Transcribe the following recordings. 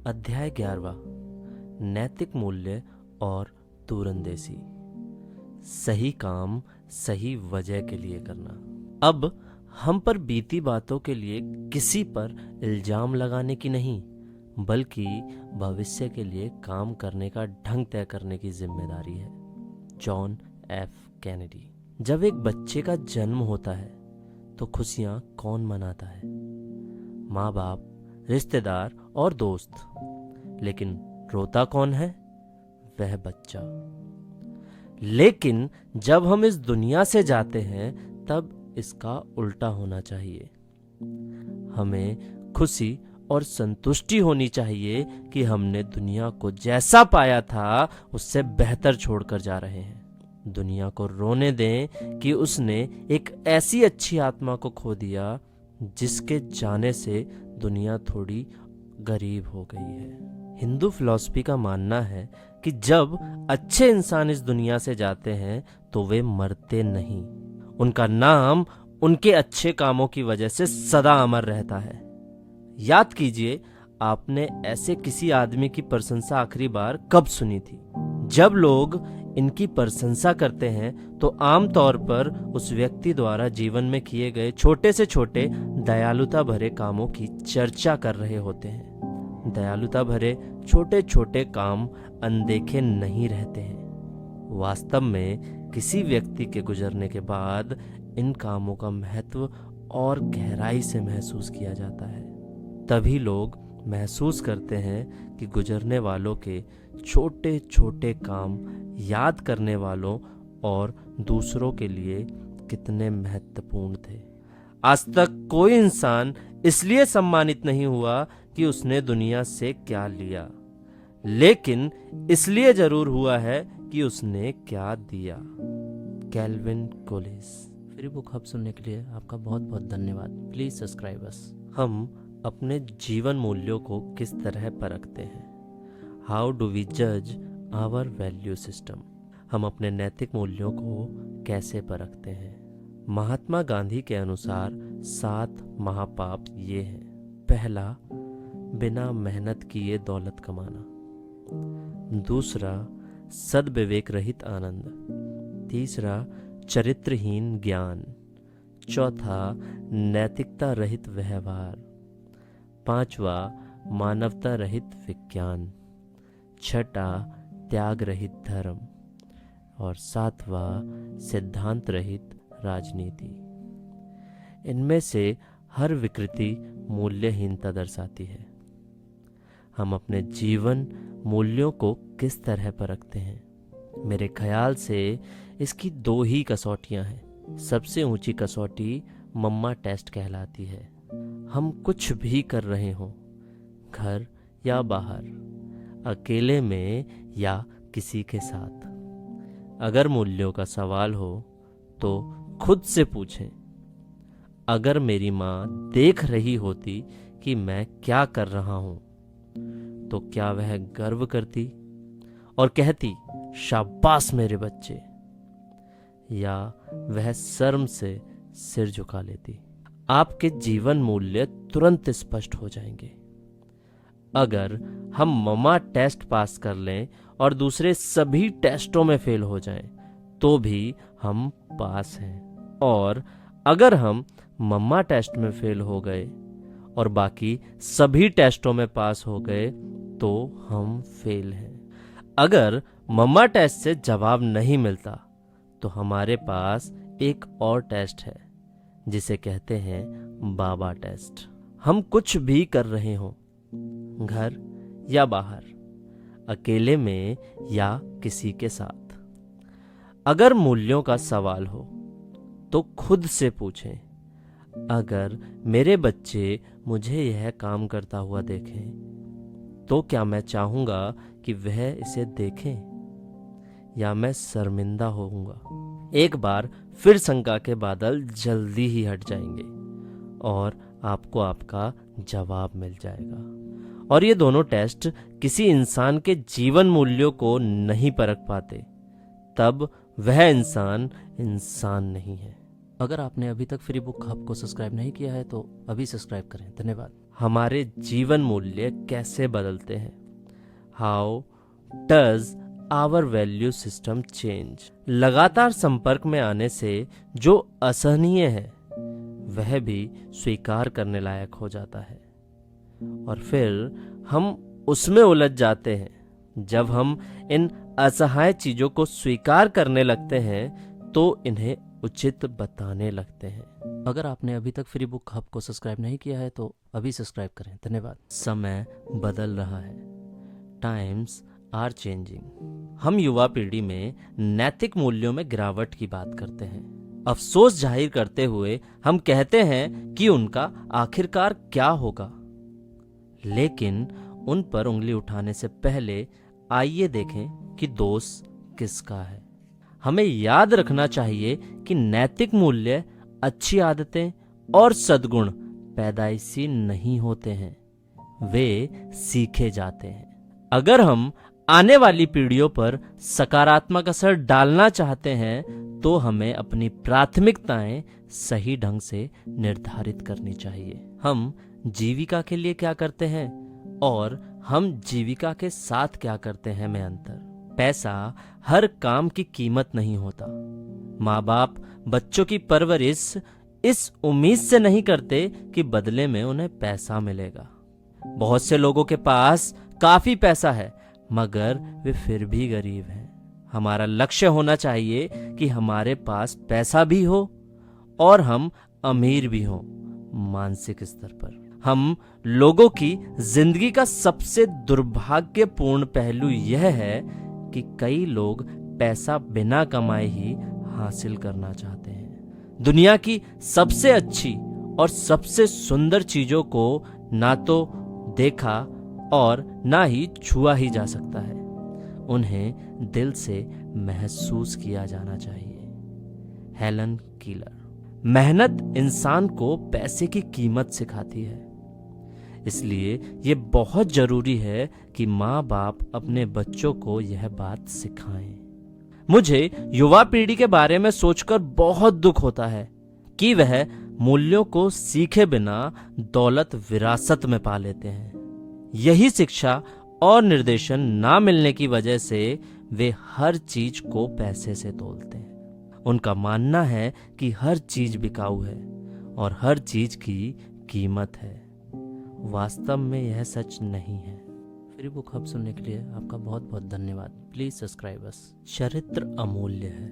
अध्याय 11 नैतिक मूल्य और दूरंदेशी। सही काम सही वजह के लिए करना। अब हम पर बीती बातों के लिए किसी पर इल्जाम लगाने की नहीं, बल्कि भविष्य के लिए काम करने का ढंग तय करने की जिम्मेदारी है। John F Kennedy. जब एक बच्चे का जन्म होता है तो खुशियां कौन मनाता है? माँ बाप, रिश्तेदार और दोस्त। लेकिन रोता कौन है? वह बच्चा। लेकिन जब हम इस दुनिया से जाते हैं तब इसका उल्टा होना चाहिए। हमें खुशी और संतुष्टि होनी चाहिए कि हमने दुनिया को जैसा पाया था उससे बेहतर छोड़कर जा रहे हैं। दुनिया को रोने दें कि उसने एक ऐसी अच्छी आत्मा को खो दिया जिसके जाने से दुनिया थोड़ी गरीब हो गई है। हिंदू फिलॉसफी का मानना है कि जब अच्छे इंसान इस दुनिया से जाते हैं तो वे मरते नहीं, उनका नाम उनके अच्छे कामों की वजह से सदा अमर रहता है। याद कीजिए, आपने ऐसे किसी आदमी की प्रशंसा आखिरी बार कब सुनी थी? जब लोग इनकी प्रशंसा करते हैं तो आमतौर पर उस व्यक्ति द्वारा जीवन में किए गए छोटे से छोटे दयालुता भरे कामों की चर्चा कर रहे होते हैं। दयालुता भरे छोटे छोटे काम अनदेखे नहीं रहते हैं। वास्तव में किसी व्यक्ति के गुजरने के बाद इन कामों का महत्व और गहराई से महसूस किया जाता है। तभी लोग महसूस करते हैं कि गुजरने वालों के छोटे छोटे काम याद करने वालों और दूसरों के लिए कितने महत्वपूर्ण थे। आज तक कोई इंसान इसलिए सम्मानित नहीं हुआ कि उसने दुनिया से क्या लिया, लेकिन इसलिए जरूर हुआ है कि उसने क्या दिया। कैल्विन कोलिस। फ्री बुक हब सुनने के लिए आपका बहुत बहुत धन्यवाद। प्लीज सब्सक्राइब अस। हम अपने जीवन मूल्यों को किस तरह परखते हैं? हाउ डू वी जज आवर वैल्यू सिस्टम? हम अपने नैतिक मूल्यों को कैसे परखते हैं? महात्मा गांधी के अनुसार 7 महापाप ये हैं। पहला, बिना मेहनत किए दौलत कमाना। दूसरा, सद्विवेक रहित आनंद। तीसरा, चरित्रहीन ज्ञान। चौथा, नैतिकता रहित व्यवहार। पांचवा, मानवता रहित विज्ञान। छठा, त्याग रहित धर्म। और सातवां, सिद्धांत रहित राजनीति। इनमें से हर विकृति मूल्यहीनता दर्शाती है। हम अपने जीवन मूल्यों को किस तरह परखते हैं? मेरे ख्याल से इसकी 2 ही कसौटियां हैं। सबसे ऊंची कसौटी मम्मा टेस्ट कहलाती है। हम कुछ भी कर रहे हों, घर या बाहर, अकेले में या किसी के साथ, अगर मूल्यों का सवाल हो तो खुद से पूछें, अगर मेरी माँ देख रही होती कि मैं क्या कर रहा हूं तो क्या वह गर्व करती और कहती शाबाश मेरे बच्चे, या वह शर्म से सिर झुका लेती? आपके जीवन मूल्य तुरंत स्पष्ट हो जाएंगे। अगर हम मम्मा टेस्ट पास कर लें और दूसरे सभी टेस्टों में फेल हो जाएं, तो भी हम पास हैं। और अगर हम मम्मा टेस्ट में फेल हो गए और बाकी सभी टेस्टों में पास हो गए तो हम फेल हैं। अगर मम्मा टेस्ट से जवाब नहीं मिलता तो हमारे पास एक और टेस्ट है जिसे कहते हैं बाबा टेस्ट। हम कुछ भी कर रहे हों, घर या बाहर, अकेले में या किसी के साथ, अगर मूल्यों का सवाल हो तो खुद से पूछें, अगर मेरे बच्चे मुझे यह काम करता हुआ देखें तो क्या मैं चाहूंगा कि वह इसे देखें, या मैं शर्मिंदा होऊंगा? एक बार फिर शंका के बादल जल्दी ही हट जाएंगे और आपको आपका जवाब मिल जाएगा। और ये दोनों टेस्ट किसी इंसान के जीवन मूल्यों को नहीं परख पाते, तब वह इंसान नहीं है। अगर आपने अभी तक फ्री बुक हब को सब्सक्राइब नहीं किया है तो अभी सब्सक्राइब करें। धन्यवाद। हमारे जीवन मूल्य कैसे बदलते हैं। How does our value system change. लगातार संपर्क में आने से जो असहनीय है वह भी स्वीकार करने लायक हो जाता है, और फिर हम उसमें उलझ जाते हैं। जब हम इन असहाय चीजों को स्वीकार करने लगते हैं तो इन्हें उचित बताने लगते हैं। अगर आपने अभी तक फ्री बुक हब को सब्सक्राइब नहीं किया है तो अभी सब्सक्राइब करें। धन्यवाद। समय बदल रहा है। Times are changing. हम युवा पीढ़ी में नैतिक मूल्यों में गिरावट की बात करते हैं। अफसोस जाहिर करते हुए हम कहते हैं कि उनका आखिरकार क्या होगा। लेकिन उन पर उंगली उठाने से पहले आइए देखें कि दोष किसका है। हमें याद रखना चाहिए कि नैतिक मूल्य, अच्छी आदतें और सद्गुण पैदाइशी नहीं होते हैं, वे सीखे जाते हैं। अगर हम आने वाली पीढ़ियों पर सकारात्मक असर डालना चाहते हैं तो हमें अपनी प्राथमिकताएं सही ढंग से निर्धारित करनी चाहिए। हम जीविका के लिए क्या करते हैं और हम जीविका के साथ क्या करते हैं में अंतर। पैसा हर काम की कीमत नहीं होता। माँ बाप बच्चों की परवरिश इस उम्मीद से नहीं करते कि बदले में उन्हें पैसा मिलेगा। बहुत से लोगों के पास काफी पैसा है मगर वे फिर भी गरीब हैं। हमारा लक्ष्य होना चाहिए कि हमारे पास पैसा भी हो और हम अमीर भी हों। मानसिक स्तर पर हम लोगों की जिंदगी का सबसे दुर्भाग्यपूर्ण पहलू यह है कि कई लोग पैसा बिना कमाए ही हासिल करना चाहते हैं। दुनिया की सबसे अच्छी और सबसे सुंदर चीजों को ना तो देखा और ना ही छुआ ही जा सकता है, उन्हें दिल से महसूस किया जाना चाहिए। Helen killer. मेहनत इंसान को पैसे की कीमत सिखाती है, इसलिए ये बहुत जरूरी है कि माँ बाप अपने बच्चों को यह बात सिखाएं। मुझे युवा पीढ़ी के बारे में सोचकर बहुत दुख होता है कि वह मूल्यों को सीखे बिना दौलत विरासत में पा लेते हैं। यही शिक्षा और निर्देशन ना मिलने की वजह से वे हर चीज को पैसे से तोलते हैं। उनका मानना है कि हर चीज बिकाऊ है और हर चीज की कीमत है। वास्तव में यह सच नहीं है। फ्री बुक हब सुनने के लिए आपका बहुत बहुत धन्यवाद। प्लीज सब्सक्राइब अस। चरित्र अमूल्य है।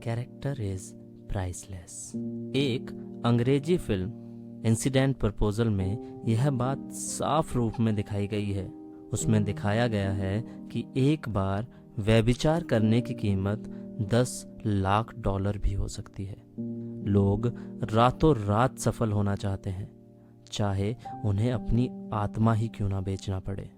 Character is priceless. एक अंग्रेजी फिल्म इंसिडेंट प्रपोजल में यह बात साफ रूप में दिखाई गई है। उसमें दिखाया गया है कि एक बार व्यभिचार करने की कीमत $10 लाख भी हो सकती है। लोग रातों रात सफल होना चाहते हैं, चाहे उन्हें अपनी आत्मा ही क्यों ना बेचना पड़े,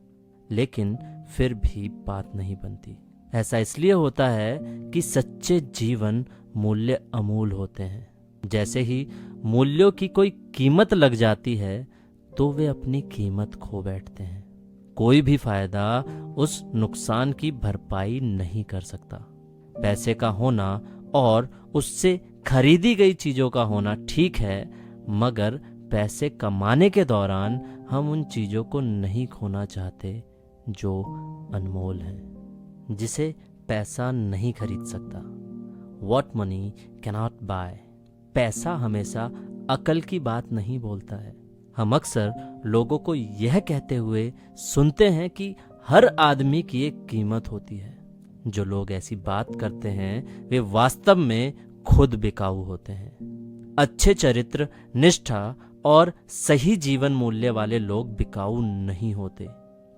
लेकिन फिर भी बात नहीं बनती। ऐसा इसलिए होता है कि सच्चे जीवन मूल्य अमूल होते हैं। जैसे ही मूल्यों की कोई कीमत लग जाती है तो वे अपनी कीमत खो बैठते हैं। कोई भी फायदा उस नुकसान की भरपाई नहीं कर सकता। पैसे का होना और उससे खरीदी गई चीजों का होना ठीक है, मगर पैसे कमाने के दौरान हम उन चीजों को नहीं खोना चाहते जो अनमोल हैं, जिसे पैसा नहीं खरीद सकता। What money cannot buy। पैसा हमेशा अकल की बात नहीं बोलता है। हम अक्सर लोगों को यह कहते हुए सुनते हैं कि हर आदमी की एक कीमत होती है। जो लोग ऐसी बात करते हैं वे वास्तव में खुद बिकाऊ होते हैं। अच्छे चरित्र, निष्ठा और सही जीवन मूल्य वाले लोग बिकाऊ नहीं होते।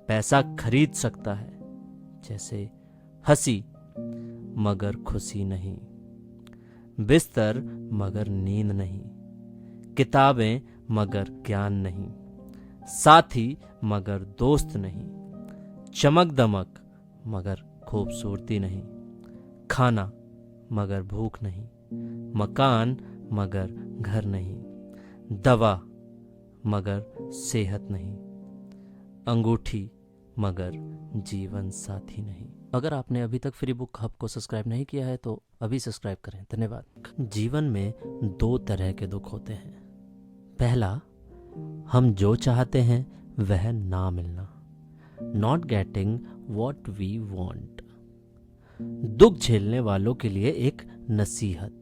पैसा खरीद सकता है, जैसे हंसी मगर खुशी नहीं, बिस्तर मगर नींद नहीं, किताबें मगर ज्ञान नहीं, साथी मगर दोस्त नहीं, चमक दमक मगर खूबसूरती नहीं, खाना मगर भूख नहीं, मकान मगर घर नहीं, दवा मगर सेहत नहीं, अंगूठी मगर जीवन साथी नहीं। अगर आपने अभी तक फ्री बुक हब को सब्सक्राइब नहीं किया है तो अभी सब्सक्राइब करें। धन्यवाद। जीवन में 2 तरह के दुख होते हैं। पहला, हम जो चाहते हैं वह ना मिलना, not getting what we want. दुख झेलने वालों के लिए एक नसीहत।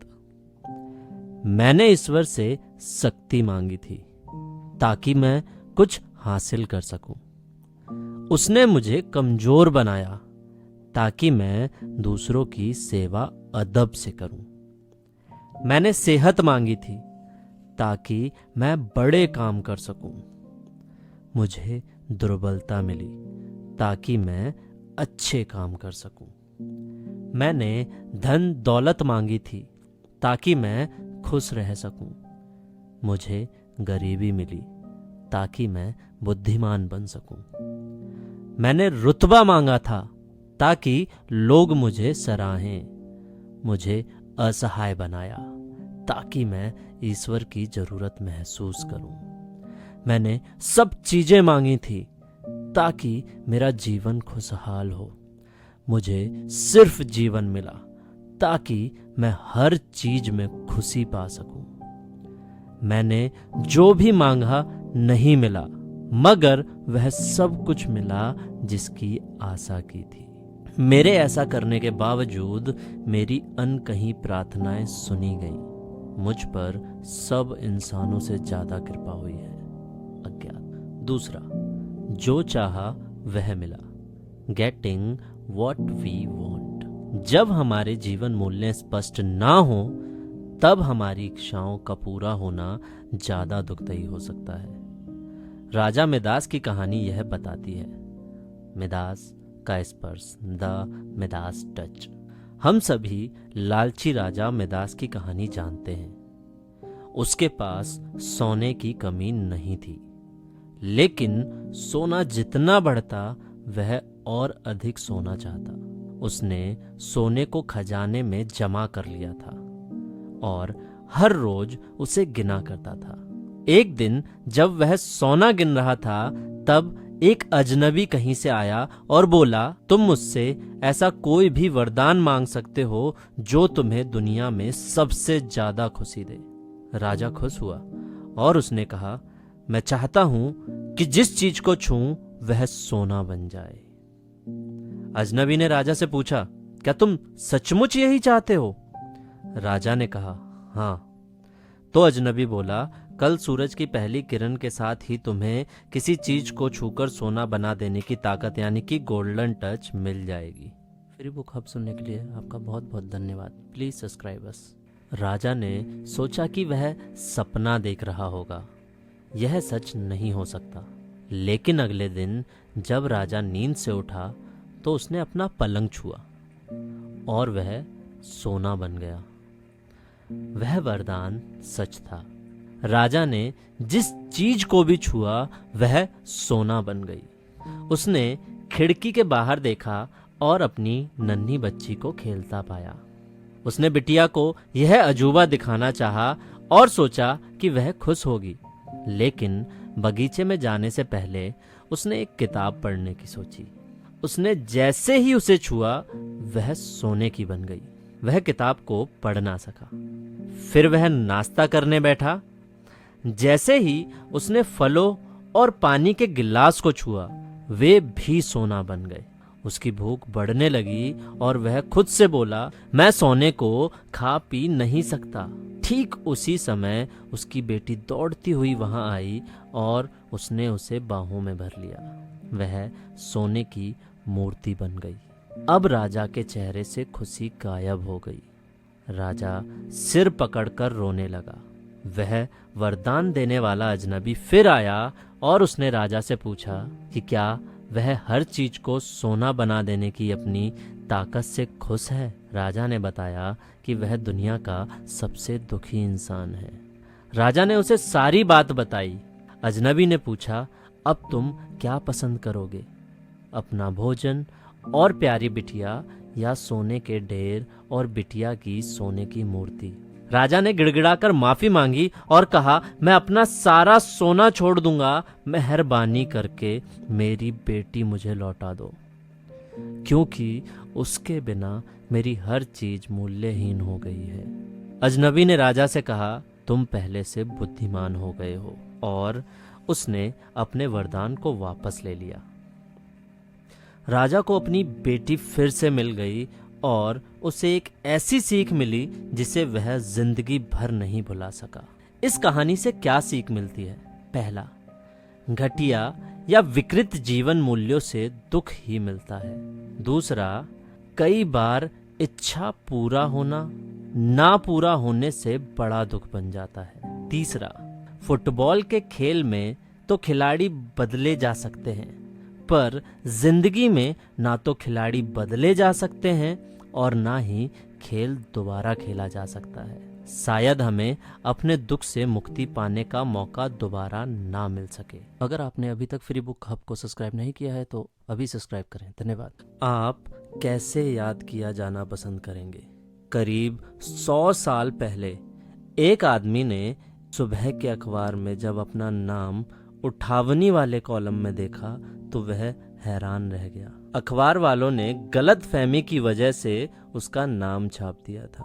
मैंने ईश्वर से शक्ति मांगी थी ताकि मैं कुछ हासिल कर सकूं। उसने मुझे कमजोर बनाया ताकि मैं दूसरों की सेवा अदब से करूं। मैंने सेहत मांगी थी ताकि मैं बड़े काम कर सकूं। मुझे दुर्बलता मिली ताकि मैं अच्छे काम कर सकूं। मैंने धन दौलत मांगी थी ताकि मैं खुश रह सकूं। मुझे गरीबी मिली ताकि मैं बुद्धिमान बन सकूं। मैंने रुतबा मांगा था ताकि लोग मुझे सराहें। मुझे असहाय बनाया ताकि मैं ईश्वर की जरूरत महसूस करूं। मैंने सब चीजें मांगी थी ताकि मेरा जीवन खुशहाल हो। मुझे सिर्फ जीवन मिला ताकि मैं हर चीज में खुशी पा सकूं। मैंने जो भी मांगा नहीं मिला, मगर वह सब कुछ मिला जिसकी आशा की थी। मेरे ऐसा करने के बावजूद मेरी अनकही प्रार्थनाएं सुनी गईं। मुझ पर सब इंसानों से ज्यादा कृपा हुई है। अज्ञात। दूसरा, जो चाहा वह मिला, गेटिंग वॉट वी वॉन्ट। जब हमारे जीवन मूल्य स्पष्ट ना हो तब हमारी इच्छाओं का पूरा होना ज्यादा दुखदायी हो सकता है। राजा मिदास की कहानी यह बताती है, मिदास का स्पर्श, द मिदास टच। हम सभी लालची राजा मिदास की कहानी जानते हैं। उसके पास सोने की कमी नहीं थी, लेकिन सोना जितना बढ़ता वह और अधिक सोना चाहता। उसने सोने को खजाने में जमा कर लिया था और हर रोज उसे गिना करता था। एक दिन जब वह सोना गिन रहा था तब एक अजनबी कहीं से आया और बोला, तुम मुझसे ऐसा कोई भी वरदान मांग सकते हो जो तुम्हें दुनिया में सबसे ज्यादा खुशी दे। राजा खुश हुआ और उसने कहा, मैं चाहता हूं कि जिस चीज को छूं वह सोना बन जाए। अजनबी ने राजा से पूछा, क्या तुम सचमुच यही चाहते हो? राजा ने कहा, हाँ। तो अजनबी बोला, कल सूरज की पहली किरण के साथ ही तुम्हें किसी चीज को छूकर सोना बना देने की ताकत यानी कि गोल्डन टच मिल जाएगी। फ्री बुक हब सुनने के लिए आपका बहुत बहुत धन्यवाद। प्लीज सब्सक्राइब अस। राजा ने सोचा कि वह सपना देख रहा होगा, यह सच नहीं हो सकता। लेकिन अगले दिन जब राजा नींद से उठा तो उसने अपना पलंग छुआ और वह सोना बन गया। वह वरदान सच था। राजा ने जिस चीज को भी छुआ वह सोना बन गई। उसने खिड़की के बाहर देखा और अपनी नन्ही बच्ची को खेलता पाया। उसने बिटिया को यह अजूबा दिखाना चाहा और सोचा कि वह खुश होगी, लेकिन बगीचे में जाने से पहले उसने एक किताब पढ़ने की सोची। उसने जैसे ही उसे छुआ वह सोने की बन गई। वह किताब को पढ़ ना सका। फिर वह नाश्ता करने बैठा। जैसे ही उसने फलों और पानी के गिलास को छुआ वे भी सोना बन गए। उसकी भूख बढ़ने लगी और वह खुद से बोला, मैं सोने को खा पी नहीं सकता। ठीक उसी समय उसकी बेटी दौड़ती हुई वहां आई और उसने उसे बाहों में भर लिया। वह सोने की मूर्ति बन गई। अब राजा के चेहरे से खुशी गायब हो गई। राजा सिर पकड़कर रोने लगा। वह वरदान देने वाला अजनबी फिर आया और उसने राजा से पूछा कि क्या वह हर चीज को सोना बना देने की अपनी ताकत से खुश है। राजा ने बताया कि वह दुनिया का सबसे दुखी इंसान है। राजा ने उसे सारी बात बताई। अजनबी ने पूछा, अब तुम क्या पसंद करोगे, अपना भोजन और प्यारी बिटिया या सोने के ढेर और बिटिया की सोने की मूर्ति? राजा ने गिड़गिड़ाकर माफी मांगी और कहा, मैं अपना सारा सोना छोड़ दूंगा, मेहरबानी करके मेरी बेटी मुझे लौटा दो, क्योंकि उसके बिना मेरी हर चीज मूल्यहीन हो गई है। अजनबी ने राजा से कहा, तुम पहले से बुद्धिमान हो गए हो, और उसने अपने वरदान को वापस ले लिया। राजा को अपनी बेटी फिर से मिल गई और उसे एक ऐसी सीख मिली जिसे वह जिंदगी भर नहीं भुला सका। इस कहानी से क्या सीख मिलती है? पहला, घटिया या विकृत जीवन मूल्यों से दुख ही मिलता है। दूसरा, कई बार इच्छा पूरा होना ना पूरा होने से बड़ा दुख बन जाता है। तीसरा, फुटबॉल के खेल में तो खिलाड़ी बदले जा सकते हैं, पर जिंदगी में ना तो खिलाड़ी बदले जा सकते हैं और ना ही खेल दोबारा खेला जा सकता है। शायद हमें अपने दुख से मुक्ति पाने का मौका दोबारा ना मिल सके। अगर आपने अभी तक फ्री बुक हब को सब्सक्राइब नहीं किया है तो अभी सब्सक्राइब करें। धन्यवाद। आप कैसे याद किया जाना पसंद करेंगे? करीब 100 साल पहले एक आदमी ने सुबह के अखबार में जब अपना नाम उठावनी वाले कॉलम में देखा तो वह हैरान रह गया। अखबार वालों ने गलत फहमी की वजह से उसका नाम छाप दिया था।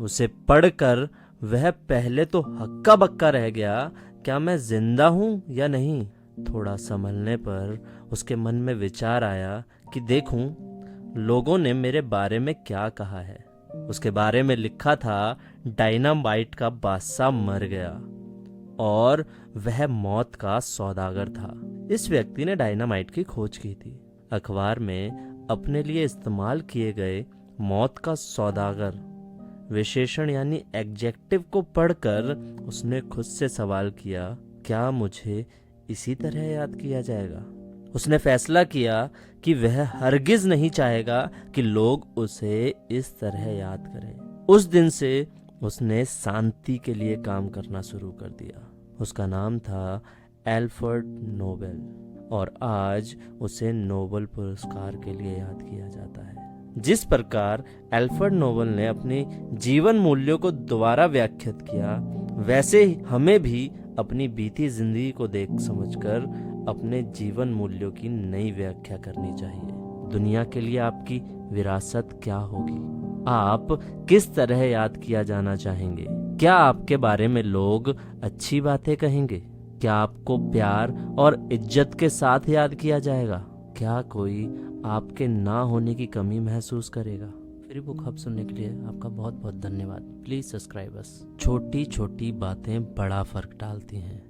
उसे पढ़कर वह पहले तो हक्का बक्का रह गया, क्या मैं जिंदा हूं या नहीं? थोड़ा संभलने पर उसके मन में विचार आया कि देखूं लोगों ने मेरे बारे में क्या कहा है। उसके बारे में लिखा था, डायनामाइट का बादशाह मर गया और वह मौत का सौदागर था। इस व्यक्ति ने डायनामाइट की खोज की थी। अखबार में अपने लिए इस्तेमाल किए गए मौत का सौदागर विशेषण यानी एडजेक्टिव को पढ़कर उसने खुद से सवाल किया, क्या मुझे इसी तरह याद किया जाएगा? उसने फैसला किया कि वह हरगिज नहीं चाहेगा कि लोग उसे इस तरह याद करें। उस दिन से उसने शांति के लिए काम करना शुरू कर दिया। उसका नाम था एल्फ्रेड नोबेल और आज उसे नोबेल पुरस्कार के लिए याद किया जाता है। जिस प्रकार एल्फ्रेड नोबेल ने अपने जीवन मूल्यों को दोबारा व्याख्यात किया, वैसे ही हमें भी अपनी बीती जिंदगी को देख समझकर अपने जीवन मूल्यों की नई व्याख्या करनी चाहिए। दुनिया के लिए आपकी विरासत क्या होगी? आप किस तरह याद किया जाना चाहेंगे? क्या आपके बारे में लोग अच्छी बातें कहेंगे? क्या आपको प्यार और इज्जत के साथ याद किया जाएगा? क्या कोई आपके ना होने की कमी महसूस करेगा? फ्री बुक हब सुनने के लिए आपका बहुत बहुत धन्यवाद। प्लीज सब्सक्राइब अस। छोटी छोटी बातें बड़ा फर्क डालती हैं।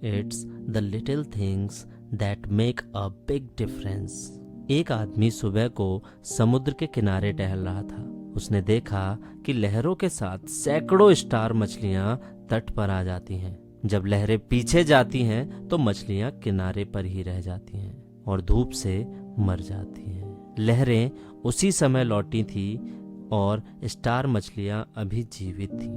It's the little things that make a big difference. एक आदमी सुबह को समुद्र के किनारे टहल रहा था। उसने देखा कि लहरों के साथ सैकड़ों स्टार मछलियां तट पर आ जाती हैं। जब लहरें पीछे जाती हैं तो मछलियां किनारे पर ही रह जाती हैं और धूप से मर जाती हैं। लहरें उसी समय लौटी थी और स्टार मछलियां अभी जीवित थी।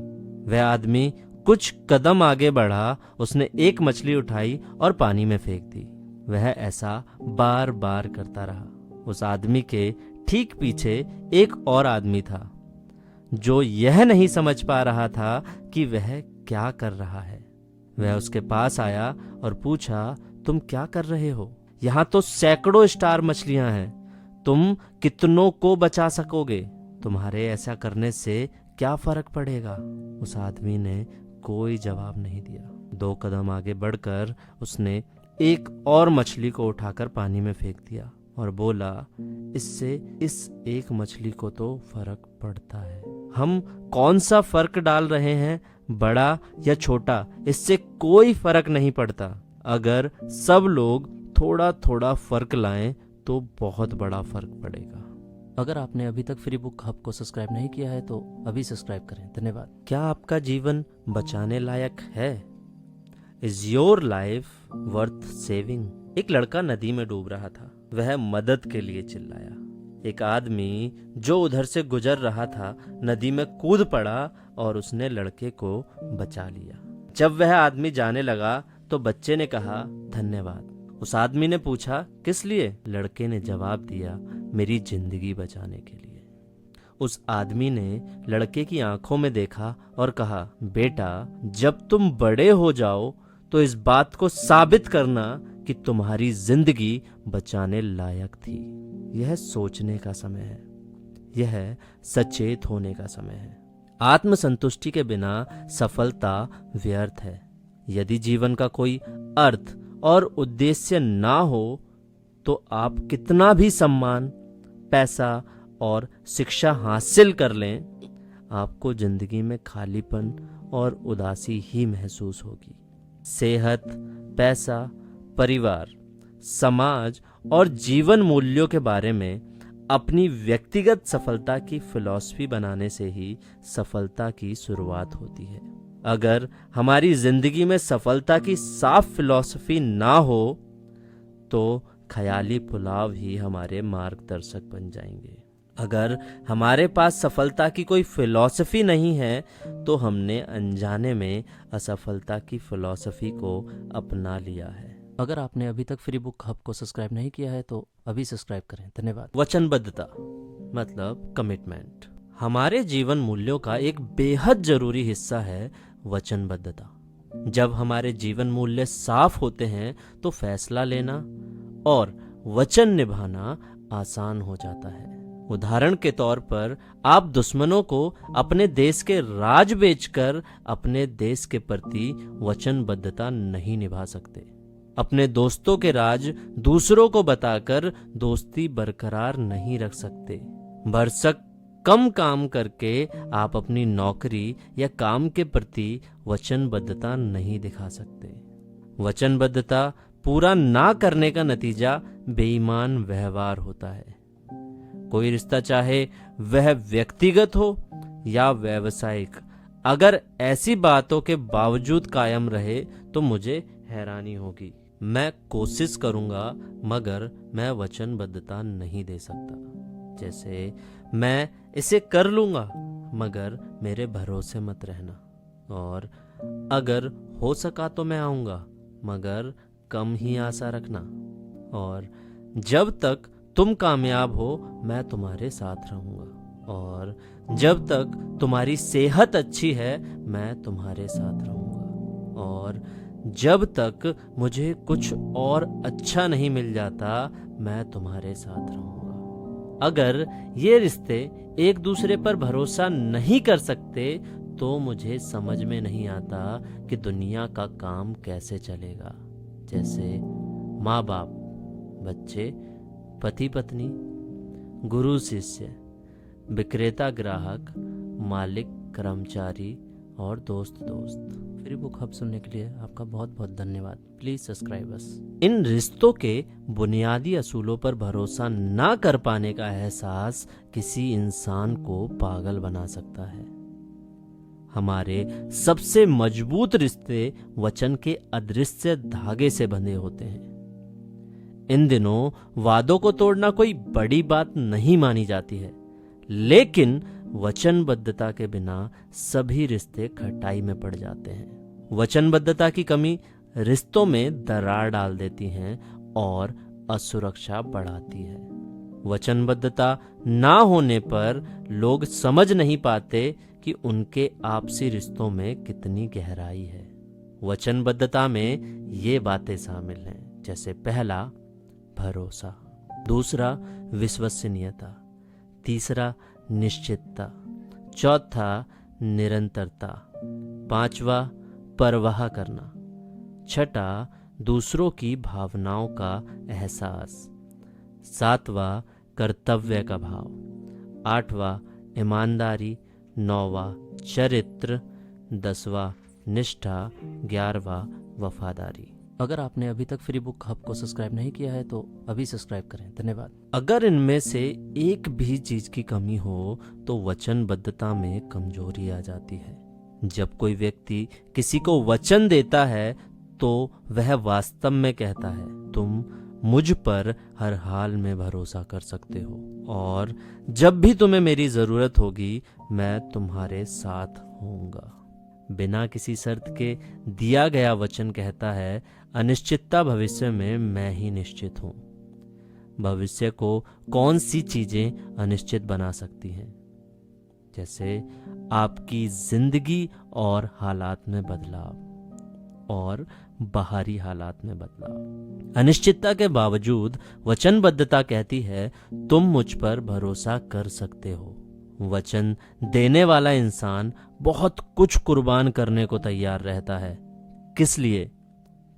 वह आदमी कुछ कदम आगे बढ़ा। उसने एक मछली उठाई और पानी में फेंक दी। वह ऐसा बार बार करता रहा। उस आदमी के ठीक पीछे एक और आदमी था जो यह नहीं समझ पा रहा था कि वह क्या कर रहा है। वह उसके पास आया और पूछा, तुम क्या कर रहे हो? यहाँ तो सैकड़ों स्टार मछलियां हैं, तुम कितनों को बचा सकोगे? तुम्हारे ऐसा करने से क्या फर्क पड़ेगा? उस आदमी ने कोई जवाब नहीं दिया। 2 कदम आगे बढ़कर उसने एक और मछली को उठाकर पानी में फेंक दिया और बोला, इससे इस एक मछली को तो फर्क पड़ता है। हम कौन सा फर्क डाल रहे हैं, बड़ा या छोटा, इससे कोई फर्क नहीं पड़ता। अगर सब लोग थोड़ा थोड़ा फर्क लाएं तो बहुत बड़ा फर्क पड़ेगा। अगर आपने अभी तक फ्री बुक हब को सब्सक्राइब नहीं किया है तो अभी सब्सक्राइब करें। धन्यवाद। क्या आपका जीवन बचाने लायक है? Is your life worth saving? एक लड़का नदी में डूब रहा था। वह मदद के लिए चिल्लाया। एक आदमी जो उधर से गुजर रहा था नदी में कूद पड़ा और उसने लड़के को बचा लिया। जब वह आदमी जाने लगा तो बच्चे ने कहा, धन्यवाद। उस आदमी ने पूछा, किस लिए? लड़के ने जवाब दिया, मेरी जिंदगी बचाने के लिए। उस आदमी ने लड़के की आंखों में देखा और कहा, बेटा, जब तुम बड़े हो जाओ तो इस बात को साबित करना कि तुम्हारी जिंदगी बचाने लायक थी। यह सोचने का समय है। यह सचेत होने का समय है। आत्मसंतुष्टि के बिना सफलता व्यर्थ है। यदि जीवन का कोई अर्थ और उद्देश्य ना हो तो आप कितना भी सम्मान, पैसा और शिक्षा हासिल कर लें, आपको जिंदगी में खालीपन और उदासी ही महसूस होगी। सेहत, पैसा, परिवार, समाज और जीवन मूल्यों के बारे में अपनी व्यक्तिगत सफलता की फिलॉसफी बनाने से ही सफलता की शुरुआत होती है। अगर हमारी जिंदगी में सफलता की साफ फिलॉसफी ना हो तो ख्याली पुलाव ही हमारे मार्गदर्शक बन जाएंगे। अगर हमारे पास सफलता की कोई फिलॉसफी नहीं है तो हमने अनजाने में असफलता की फिलॉसफी को अपना लिया है। अगर आपने अभी तक फ्री बुक हब को सब्सक्राइब नहीं किया है तो अभी सब्सक्राइब करें। धन्यवाद। वचनबद्धता मतलब कमिटमेंट हमारे जीवन मूल्यों का एक बेहद जरूरी हिस्सा है। वचनबद्धता। जब हमारे जीवन मूल्य साफ होते हैं तो फैसला लेना और वचन निभाना आसान हो जाता है। उदाहरण के तौर पर आप दुश्मनों को अपने देश के राज बेचकर अपने देश के प्रति वचनबद्धता नहीं निभा सकते। अपने दोस्तों के राज दूसरों को बताकर दोस्ती बरकरार नहीं रख सकते। भरसक कम काम करके आप अपनी नौकरी या काम के प्रति वचनबद्धता नहीं दिखा सकते। वचनबद्धता पूरा ना करने का नतीजा बेईमान व्यवहार होता है। कोई रिश्ता चाहे वह व्यक्तिगत हो या व्यावसायिक, अगर ऐसी बातों के बावजूद कायम रहे तो मुझे हैरानी होगी। मैं कोशिश करूंगा मगर मैं वचनबद्धता नहीं दे सकता। जैसे मैं इसे कर लूंगा मगर मेरे भरोसे मत रहना, और अगर हो सका तो मैं आऊंगा मगर कम ही आशा रखना, और जब तक तुम कामयाब हो मैं तुम्हारे साथ रहूंगा, और जब तक तुम्हारी सेहत अच्छी है मैं तुम्हारे साथ रहूंगा, और जब तक मुझे कुछ और अच्छा नहीं मिल जाता मैं तुम्हारे साथ रहूंगा। अगर ये रिश्ते एक दूसरे पर भरोसा नहीं कर सकते तो मुझे समझ में नहीं आता कि दुनिया का काम कैसे चलेगा। जैसे माँ बाप, बच्चे, पति पत्नी, गुरु शिष्य, विक्रेता ग्राहक, मालिक कर्मचारी और दोस्त दोस्त। फ्री बुक हब सुनने के लिए आपका बहुत बहुत धन्यवाद। प्लीज सब्सक्राइब अस। इन रिश्तों के बुनियादी असूलों पर भरोसा ना कर पाने का एहसास किसी इंसान को पागल बना सकता है। हमारे सबसे मजबूत रिश्ते वचन के अदृश्य धागे से बंधे होते हैं। इन दिनों वादों को तोड़ना कोई बड़ी बात नहीं मानी जाती है, लेकिन वचनबद्धता के बिना सभी रिश्ते खटाई में पड़ जाते हैं। वचनबद्धता की कमी रिश्तों में दरार डाल देती है और असुरक्षा बढ़ाती है। वचनबद्धता ना होने पर लोग समझ नहीं पाते कि उनके आपसी रिश्तों में कितनी गहराई है। वचनबद्धता में ये बातें शामिल हैं, जैसे पहला, भरोसा, दूसरा, विश्वसनीयता, तीसरा, निश्चितता, चौथा, निरंतरता, पांचवा, परवाह करना, छठा, दूसरों की भावनाओं का एहसास, सातवां, कर्तव्य का भाव, आठवां, ईमानदारी, नौवां, चरित्र, 10वां, निष्ठा, 11वां, वफादारी। अगर आपने अभी तक फ्री बुक हब को सब्सक्राइब नहीं किया है तो अभी सब्सक्राइब करें। धन्यवाद। अगर इनमें से एक भी चीज की कमी हो तो वचनबद्धता में कमजोरी आ जाती है। जब कोई व्यक्ति किसी को वचन देता है तो वह वास्तव में कहता है, तुम मुझ पर हर हाल में भरोसा कर सकते हो और जब भी तुम्हें मेरी जरूरत होगी मैं तुम्हारे साथ होऊंगा। बिना किसी शर्त के दिया गया वचन कहता है, अनिश्चितता भविष्य में मैं ही निश्चित हूं। भविष्य को कौन सी चीजें अनिश्चित बना सकती हैं? जैसे आपकी जिंदगी और हालात में बदलाव और बाहरी हालात में बदलाव। अनिश्चितता के बावजूद वचनबद्धता कहती है, तुम मुझ पर भरोसा कर सकते हो। वचन देने वाला इंसान बहुत कुछ कुर्बान करने को तैयार रहता है। किस लिए?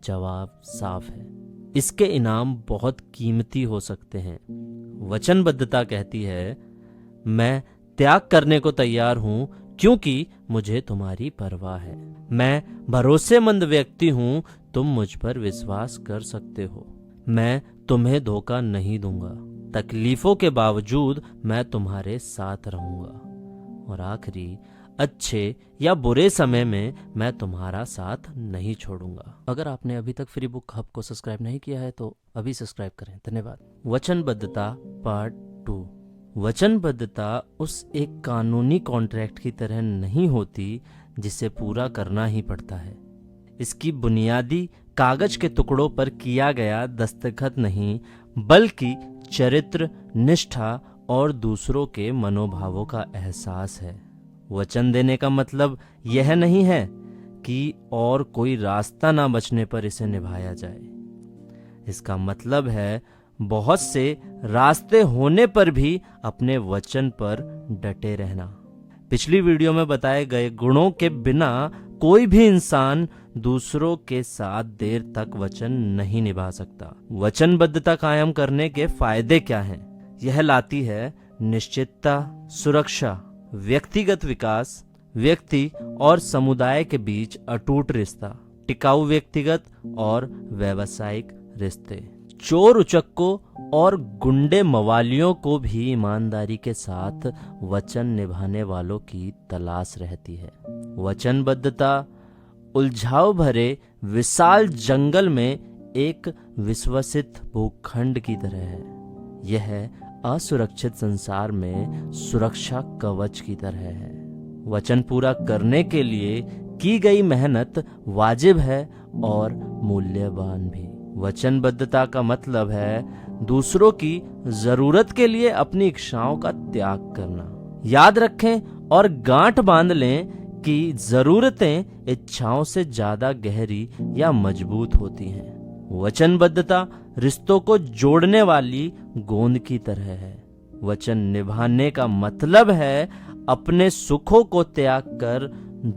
जवाब साफ है, इसके इनाम बहुत कीमती हो सकते हैं। वचनबद्धता कहती है, मैं त्याग करने को तैयार हूं क्योंकि मुझे तुम्हारी परवाह है। मैं भरोसेमंद व्यक्ति हूं, तुम मुझ पर विश्वास कर सकते हो। मैं तुम्हें धोखा नहीं दूंगा, तकलीफों के बावजूद मैं तुम्हारे साथ रहूंगा। और आखिरी, अच्छे या बुरे समय में मैं तुम्हारा साथ नहीं छोड़ूंगा। अगर आपने अभी तक फ्री बुक हब को सब्सक्राइब नहीं किया है तो अभी सब्सक्राइब करें। धन्यवाद। वचनबद्धता पार्ट 2। वचनबद्धता उस एक कानूनी कॉन्ट्रैक्ट की तरह नहीं होती जिसे पूरा करना ही पड़ता है। इसकी बुनियादी कागज के टुकड़ों पर किया गया दस्तखत नहीं, बल्कि चरित्र, निष्ठा और दूसरों के मनोभावों का एहसास है। वचन देने का मतलब यह नहीं है कि और कोई रास्ता ना बचने पर इसे निभाया जाए। इसका मतलब है बहुत से रास्ते होने पर भी अपने वचन पर डटे रहना। पिछली वीडियो में बताए गए गुणों के बिना कोई भी इंसान दूसरों के साथ देर तक वचन नहीं निभा सकता। वचनबद्धता कायम करने के फायदे क्या हैं? यह लाती है निश्चितता, सुरक्षा, व्यक्तिगत विकास, व्यक्ति और समुदाय के बीच अटूट रिश्ता, टिकाऊ व्यक्तिगत और व्यावसायिक रिश्ते। चोर उचक्कों और गुंडे मवालियों को भी ईमानदारी के साथ वचन निभाने वालों की तलाश रहती है। वचनबद्धता उलझाव भरे विशाल जंगल में एक विश्वसित भूखंड की तरह है। यह असुरक्षित संसार में सुरक्षा कवच की तरह है। वचन पूरा करने के लिए की गई मेहनत वाजिब है और मूल्यवान भी। वचनबद्धता का मतलब है दूसरों की जरूरत के लिए अपनी इच्छाओं का त्याग करना। याद रखें और गांठ बांध लें कि जरूरतें इच्छाओं से ज्यादा गहरी या मजबूत होती हैं। वचनबद्धता रिश्तों को जोड़ने वाली गोंद की तरह है। वचन निभाने का मतलब है अपने सुखों को त्याग कर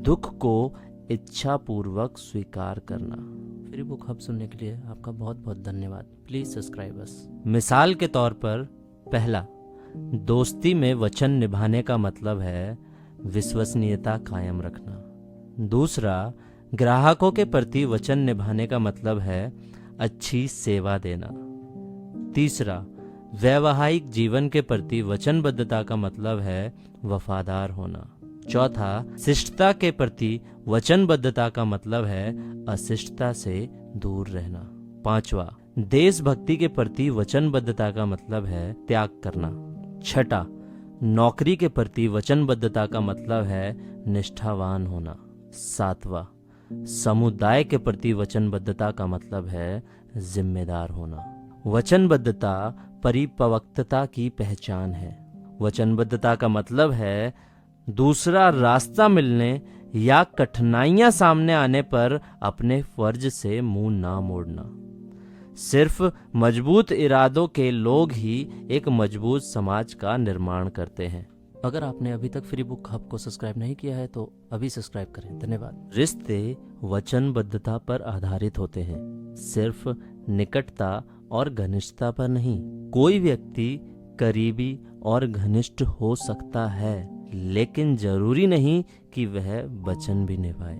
दुख को इच्छा पूर्वक स्वीकार करना। फ्री बुक हब सुनने के लिए आपका बहुत बहुत धन्यवाद। प्लीज सब्सक्राइब अस। मिसाल के तौर पर, पहला, दोस्ती में वचन निभाने का मतलब है विश्वसनीयता कायम रखना। दूसरा, ग्राहकों के प्रति वचन निभाने का मतलब है अच्छी सेवा देना। तीसरा, वैवाहिक जीवन के प्रति वचनबद्धता का मतलब है वफादार होना। चौथा, शिष्टता के प्रति वचनबद्धता का मतलब है अशिष्टता से दूर रहना। पांचवा, देशभक्ति के प्रति वचनबद्धता का मतलब है त्याग करना। छठा, नौकरी के प्रति वचनबद्धता का मतलब है निष्ठावान होना। सातवां, समुदाय के प्रति वचनबद्धता का मतलब है जिम्मेदार होना। वचनबद्धता परिपक्वता की पहचान है। वचनबद्धता का मतलब है दूसरा रास्ता मिलने या कठिनाइयां सामने आने पर अपने फर्ज से मुंह ना मोड़ना। सिर्फ मजबूत इरादों के लोग ही एक मजबूत समाज का निर्माण करते हैं। अगर आपने अभी तक फ्री बुक हब को सब्सक्राइब नहीं किया है तो अभी सब्सक्राइब करें। धन्यवाद। रिश्ते वचनबद्धता पर आधारित होते हैं, सिर्फ निकटता और घनिष्ठता पर नहीं। कोई व्यक्ति करीबी और घनिष्ठ हो सकता है, लेकिन जरूरी नहीं कि वह वचन भी निभाए।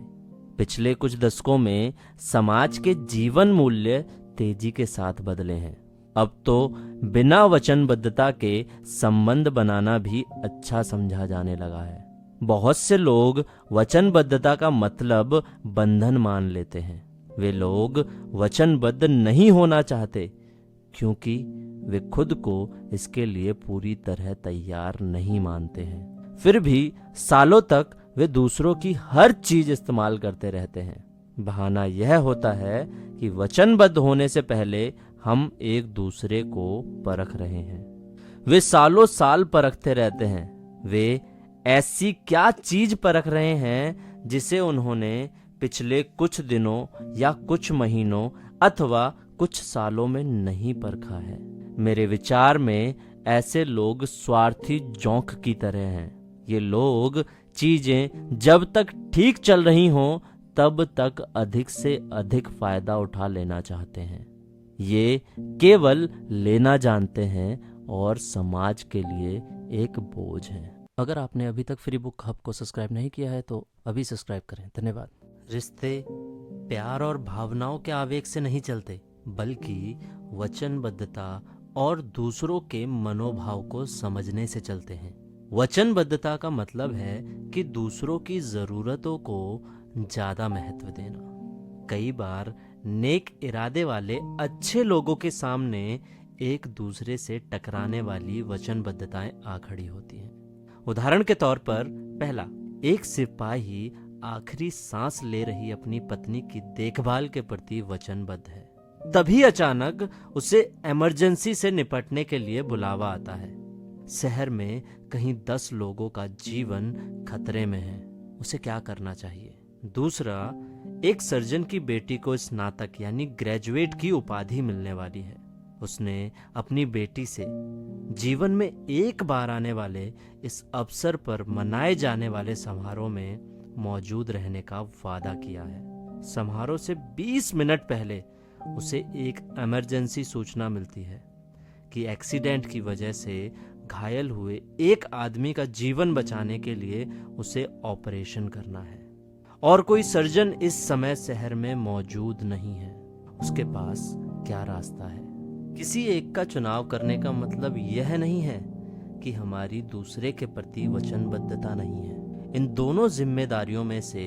पिछले कुछ दशकों में समाज के जीवन मूल्य तेजी के साथ बदले हैं। अब तो बिना वचनबद्धता के संबंध बनाना भी अच्छा समझा जाने लगा है। बहुत से लोग वचनबद्धता का मतलब बंधन मान लेते हैं। वे लोग वचनबद्ध नहीं होना चाहते क्योंकि वे खुद को इसके लिए पूरी तरह तैयार नहीं मानते हैं। फिर भी सालों तक वे दूसरों की हर चीज इस्तेमाल करते रहते हैं। बहाना यह होता है कि वचनबद्ध होने से पहले हम एक दूसरे को परख रहे हैं। वे सालों साल परखते रहते हैं। वे ऐसी क्या चीज परख रहे हैं जिसे उन्होंने पिछले कुछ दिनों या कुछ महीनों अथवा कुछ सालों में नहीं परखा है। मेरे विचार में ऐसे लोग स्वार्थी जोंक की तरह हैं। ये लोग चीजें जब तक ठीक चल रही हों तब तक अधिक से अधिक फायदा उठा लेना चाहते हैं। ये केवल लेना जानते हैं और समाज के लिए एक बोझ हैं। अगर आपने अभी तक फ्री बुक हब को सब्सक्राइब नहीं किया है तो अभी सब्सक्राइब करें। धन्यवाद। रिश्ते प्यार और भावनाओं के आवेग से नहीं चलते, बल्कि वचनबद्धता और दूसरों के मनोभाव को समझने से चलते हैं। वचनबद्धता का मतलब है कि दूसरों की ज़रूरतों को ज़्यादा महत्व देना। कई बार नेक इरादे वाले अच्छे लोगों के सामने एक दूसरे से टकराने वाली वचनबद्धताएं आ खड़ी होती हैं। उदाहरण के तौर पर, पहला, एक सिपाही आखिरी सांस ले रही अपनी पत्नी की देखभाल के प्रति वचनबद्ध है। तभी अचानक उसे इमरजेंसी से निपटने के लिए बुलावा आता है। शहर में कहीं 10 लोगों का जीवन खतरे में है। उसे क्या करना चाहिए? दूसरा, एक सर्जन की बेटी को स्नातक यानी ग्रेजुएट की उपाधि मिलने वाली है। उसने अपनी बेटी से जीवन में एक बार आने वाले इस अवसर पर मनाए जाने वाले समारोह में मौजूद रहने का वादा किया है। समारोह से 20 मिनट पहले उसे एक इमरजेंसी सूचना मिलती है कि एक्सीडेंट की वजह से घायल हुए एक आदमी का जीवन बचाने के लिए उसे ऑपरेशन करना है और कोई सर्जन इस समय शहर में मौजूद नहीं है। उसके पास क्या रास्ता है? किसी एक का चुनाव करने का मतलब यह नहीं है कि हमारी दूसरे के प्रति वचनबद्धता नहीं है। इन दोनों जिम्मेदारियों में से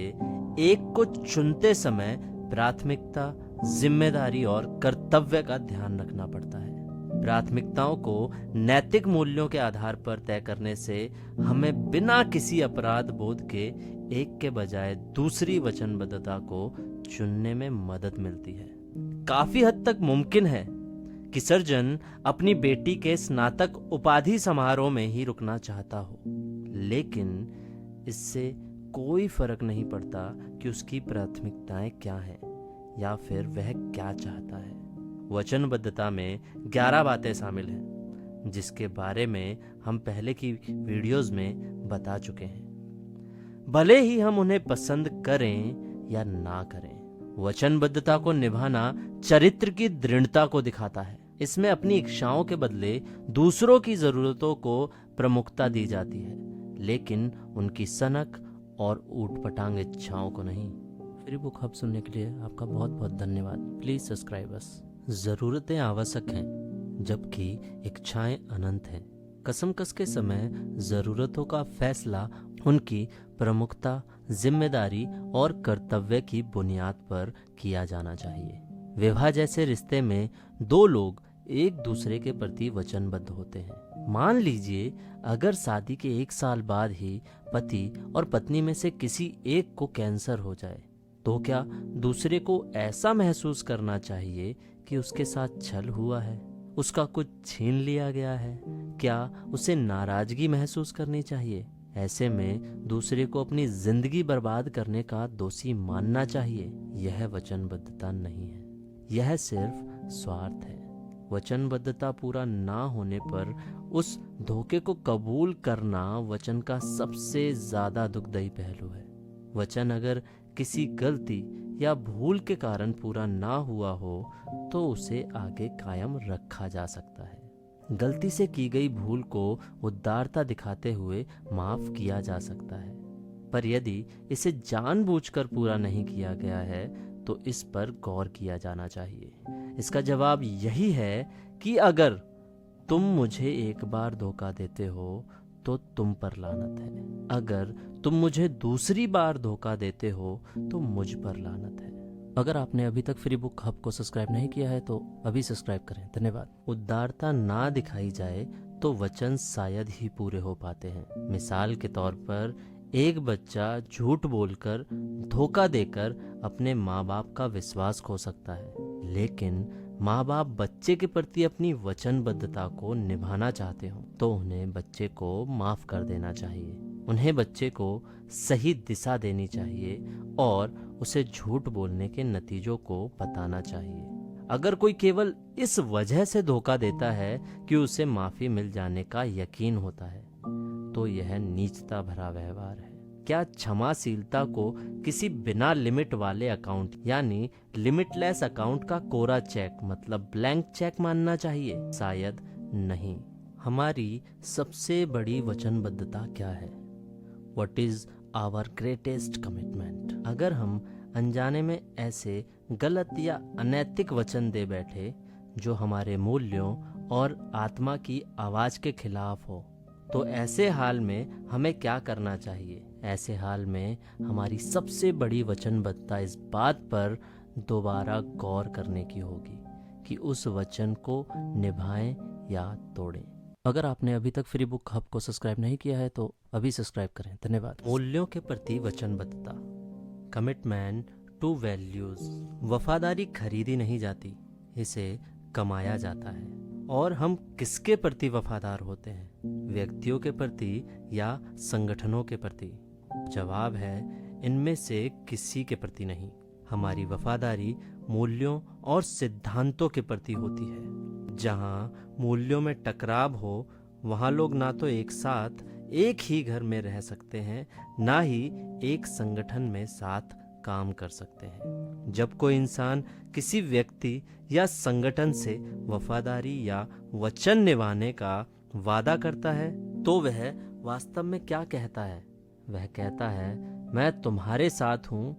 एक को चुनते समय प्राथमिकता, जिम्मेदारी और कर्तव्य का ध्यान रखना पड़ता है। प्राथमिकताओं को नैतिक मूल्यों के आधार पर तय करने से हमें बिना किसी अपराध बोध के एक के बजाय दूसरी वचनबद्धता को चुनने में मदद मिलती है। काफी हद तक मुमकिन है कि सर्जन अपनी बेटी के स्नातक उपाधि समारोह में ही रुकना चाहता हो, लेकिन इससे कोई फर्क नहीं पड़ता कि उसकी प्राथमिकताएं क्या हैं या फिर वह क्या चाहता है। वचनबद्धता में 11 बातें शामिल हैं, जिसके बारे में हम पहले की वीडियोस में बता चुके हैं। भले ही हम उन्हें पसंद करें या ना करें, वचनबद्धता को निभाना चरित्र की दृढ़ता को दिखाता है। इसमें अपनी इच्छाओं के बदले दूसरों की जरूरतों को प्रमुखता दी जाती है, लेकिन उनकी सनक और ऊटपटांग इच्छाओं को नहीं। फ्री बुक हब सुनने के लिए आपका बहुत बहुत धन्यवाद। Please subscribe us. जरूरतें आवश्यक हैं, जबकि इच्छाएं अनंत हैं। कसम कस के समय जरूरतों का फैसला उनकी प्रमुखता, जिम्मेदारी और कर्तव्य की बुनियाद पर किया जाना चाहिए। विवाह जैसे रिश्ते में 2 लोग एक दूसरे के प्रति वचनबद्ध होते हैं। मान लीजिए अगर शादी के 1 साल बाद ही पति और पत्नी में से किसी एक को कैंसर हो जाए, तो क्या दूसरे को ऐसा महसूस करना चाहिए कि उसके साथ छल हुआ है, उसका कुछ छीन लिया गया है? क्या उसे नाराजगी महसूस करनी चाहिए? ऐसे में दूसरे को अपनी जिंदगी बर्बाद करने का दोषी मानना चाहिए? यह वचनबद्धता नहीं है, यह सिर्फ स्वार्थ है। वचनबद्धता पूरा ना होने पर उस धोखे को कबूल करना वचन का सबसे ज्यादा दुखदायी पहलू है। वचन अगर किसी गलती या भूल के कारण पूरा ना हुआ हो तो उसे आगे कायम रखा जा सकता है। गलती से की गई भूल को उदारता दिखाते हुए माफ किया जा सकता है, पर यदि इसे जानबूझकर पूरा नहीं किया गया है तो इस पर गौर किया जाना चाहिए। इसका जवाब यही है कि अगर तुम मुझे एक बार धोखा देते हो तो तुम पर लानत है, अगर तुम मुझे दूसरी बार धोखा देते हो तो मुझ पर लानत है। अगर आपने अभी तक फ्री बुक हब को सब्सक्राइब नहीं किया है तो अभी सब्सक्राइब करें। धन्यवाद। उदारता ना दिखाई जाए तो वचन शायद ही पूरे हो पाते हैं। मिसाल के तौर पर, एक बच्चा झूठ बोलकर, धोखा देकर अपने माँ बाप का विश्वास खो सकता है, लेकिन माँ बाप बच्चे के प्रति अपनी वचनबद्धता को निभाना चाहते हो तो उन्हें बच्चे को माफ कर देना चाहिए। उन्हें बच्चे को सही दिशा देनी चाहिए और उसे झूठ बोलने के नतीजों को बताना चाहिए। अगर कोई केवल इस वजह से धोखा देता है कि उसे माफी मिल जाने का यकीन होता है तो यह नीचता भरा व्यवहार है। क्या क्षमाशीलता को किसी बिना लिमिट वाले अकाउंट यानी लिमिटलेस अकाउंट का कोरा चेक मतलब ब्लैंक चेक मानना चाहिए? शायद नहीं। हमारी सबसे बड़ी वचनबद्धता क्या है? What is our greatest commitment? अगर हम अनजाने में ऐसे गलत या अनैतिक वचन दे बैठे जो हमारे मूल्यों और आत्मा की आवाज के खिलाफ हो, तो ऐसे हाल में हमें क्या करना चाहिए? ऐसे हाल में हमारी सबसे बड़ी वचनबद्धता इस बात पर दोबारा गौर करने की होगी कि उस वचन को निभाएं या तोड़ें। अगर आपने अभी तक फ्री बुक हब को सब्सक्राइब नहीं किया है तो अभी सब्सक्राइब करें। धन्यवाद। मूल्यों के प्रति वचनबद्धता, कमिटमेंट टू वैल्यूज। वफादारी खरीदी नहीं जाती, इसे कमाया जाता है। और हम किसके प्रति वफादार होते हैं? व्यक्तियों के प्रति या संगठनों के प्रति? जवाब है इनमें से किसी के प्रति नहीं। हमारी वफादारी मूल्यों और सिद्धांतों के प्रति होती है। जहाँ मूल्यों में टकराव हो वहाँ लोग ना तो एक साथ एक ही घर में रह सकते हैं, ना ही एक संगठन में साथ काम कर सकते हैं। जब कोई इंसान किसी व्यक्ति या संगठन से वफादारी या वचन निभाने का वादा करता है तो वह वास्तव में क्या कहता है? वह कहता है, मैं तुम्हारे साथ हूँ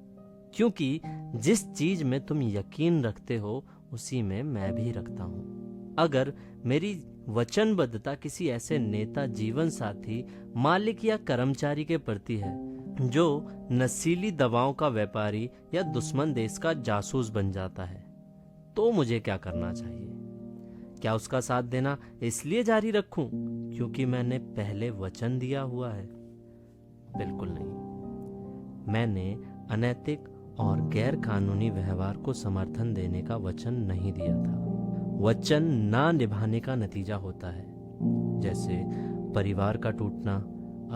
क्योंकि जिस चीज में तुम यकीन रखते हो उसी में मैं भी रखता हूँ। अगर मेरी वचनबद्धता किसी ऐसे नेता, जीवन साथी, मालिक या कर्मचारी के प्रति है जो नशीली दवाओं का व्यापारी या दुश्मन देश का जासूस बन जाता है, तो मुझे क्या करना चाहिए? क्या उसका साथ देना इसलिए जारी रखूं क्योंकि मैंने पहले वचन दिया हुआ है? बिल्कुल नहीं। मैंने अनैतिक और गैर कानूनी व्यवहार को समर्थन देने का वचन नहीं दिया था। वचन ना निभाने का नतीजा होता है, जैसे परिवार का टूटना,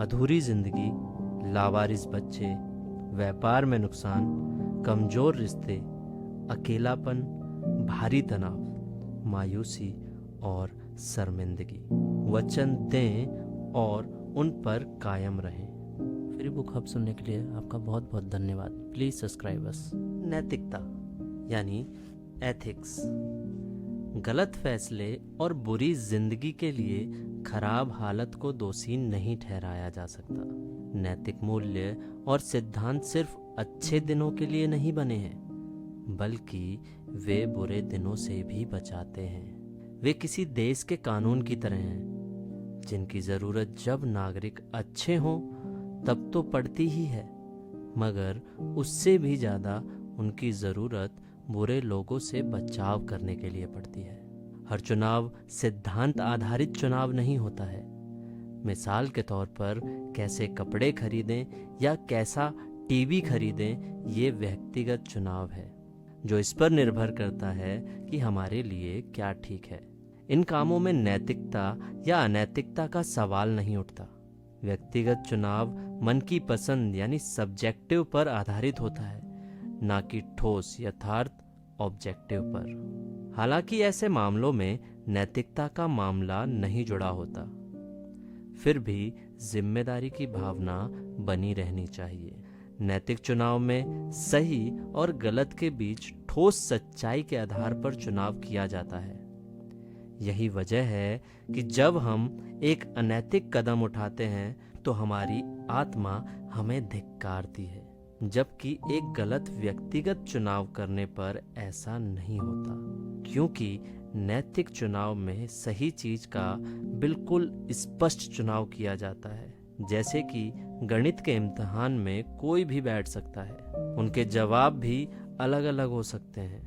अधूरी जिंदगी, लावारिस बच्चे, व्यापार में नुकसान, कमजोर रिश्ते, अकेलापन, भारी तनाव, मायूसी और शर्मिंदगी। वचन दें और उन पर कायम रहें। फ्री बुक हब सुनने के लिए आपका बहुत बहुत धन्यवाद। प्लीज सब्सक्राइब अस। नैतिकता यानी एथिक्स। गलत फैसले और बुरी जिंदगी के लिए खराब हालत को दोषी नहीं ठहराया जा सकता। नैतिक मूल्य और सिद्धांत सिर्फ अच्छे दिनों के लिए नहीं बने हैं, बल्कि वे बुरे दिनों से भी बचाते हैं। वे किसी देश के कानून की तरह हैं, जिनकी जरूरत जब नागरिक अच्छे हों तब तो पड़ती ही है, मगर उससे भी ज्यादा उनकी जरूरत बुरे लोगों से बचाव करने के लिए पड़ती है। हर चुनाव सिद्धांत आधारित चुनाव नहीं होता है। मिसाल के तौर पर कैसे कपड़े खरीदें या कैसा टीवी खरीदें, ये व्यक्तिगत चुनाव है जो इस पर निर्भर करता है कि हमारे लिए क्या ठीक है। इन कामों में नैतिकता या अनैतिकता का सवाल नहीं उठता। व्यक्तिगत चुनाव मन की पसंद यानी सब्जेक्टिव पर आधारित होता है, ना कि ठोस यथार्थ ऑब्जेक्टिव पर। हालांकि ऐसे मामलों में नैतिकता का मामला नहीं जुड़ा होता, फिर भी जिम्मेदारी की भावना बनी रहनी चाहिए। नैतिक चुनाव में सही और गलत के बीच ठोस सच्चाई के आधार पर चुनाव किया जाता है। यही वजह है कि जब हम एक अनैतिक कदम उठाते हैं तो हमारी आत्मा हमें धिक्कारती है, जबकि एक गलत व्यक्तिगत चुनाव करने पर ऐसा नहीं होता, क्योंकि नैतिक चुनाव में सही चीज का बिल्कुल स्पष्ट चुनाव किया जाता है। जैसे कि गणित के इम्तिहान में कोई भी बैठ सकता है, उनके जवाब भी अलग अलग हो सकते हैं,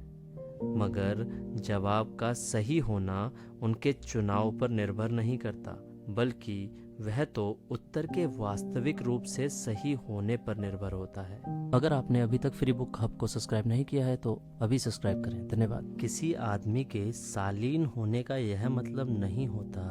मगर जवाब का सही होना उनके चुनाव पर निर्भर नहीं करता, बल्कि वह तो उत्तर के वास्तविक रूप से सही होने पर निर्भर होता है। अगर आपने अभी तक फ्री बुक हब को सब्सक्राइब नहीं किया है तो अभी सब्सक्राइब करें। धन्यवाद। किसी आदमी के शालीन होने का यह मतलब नहीं होता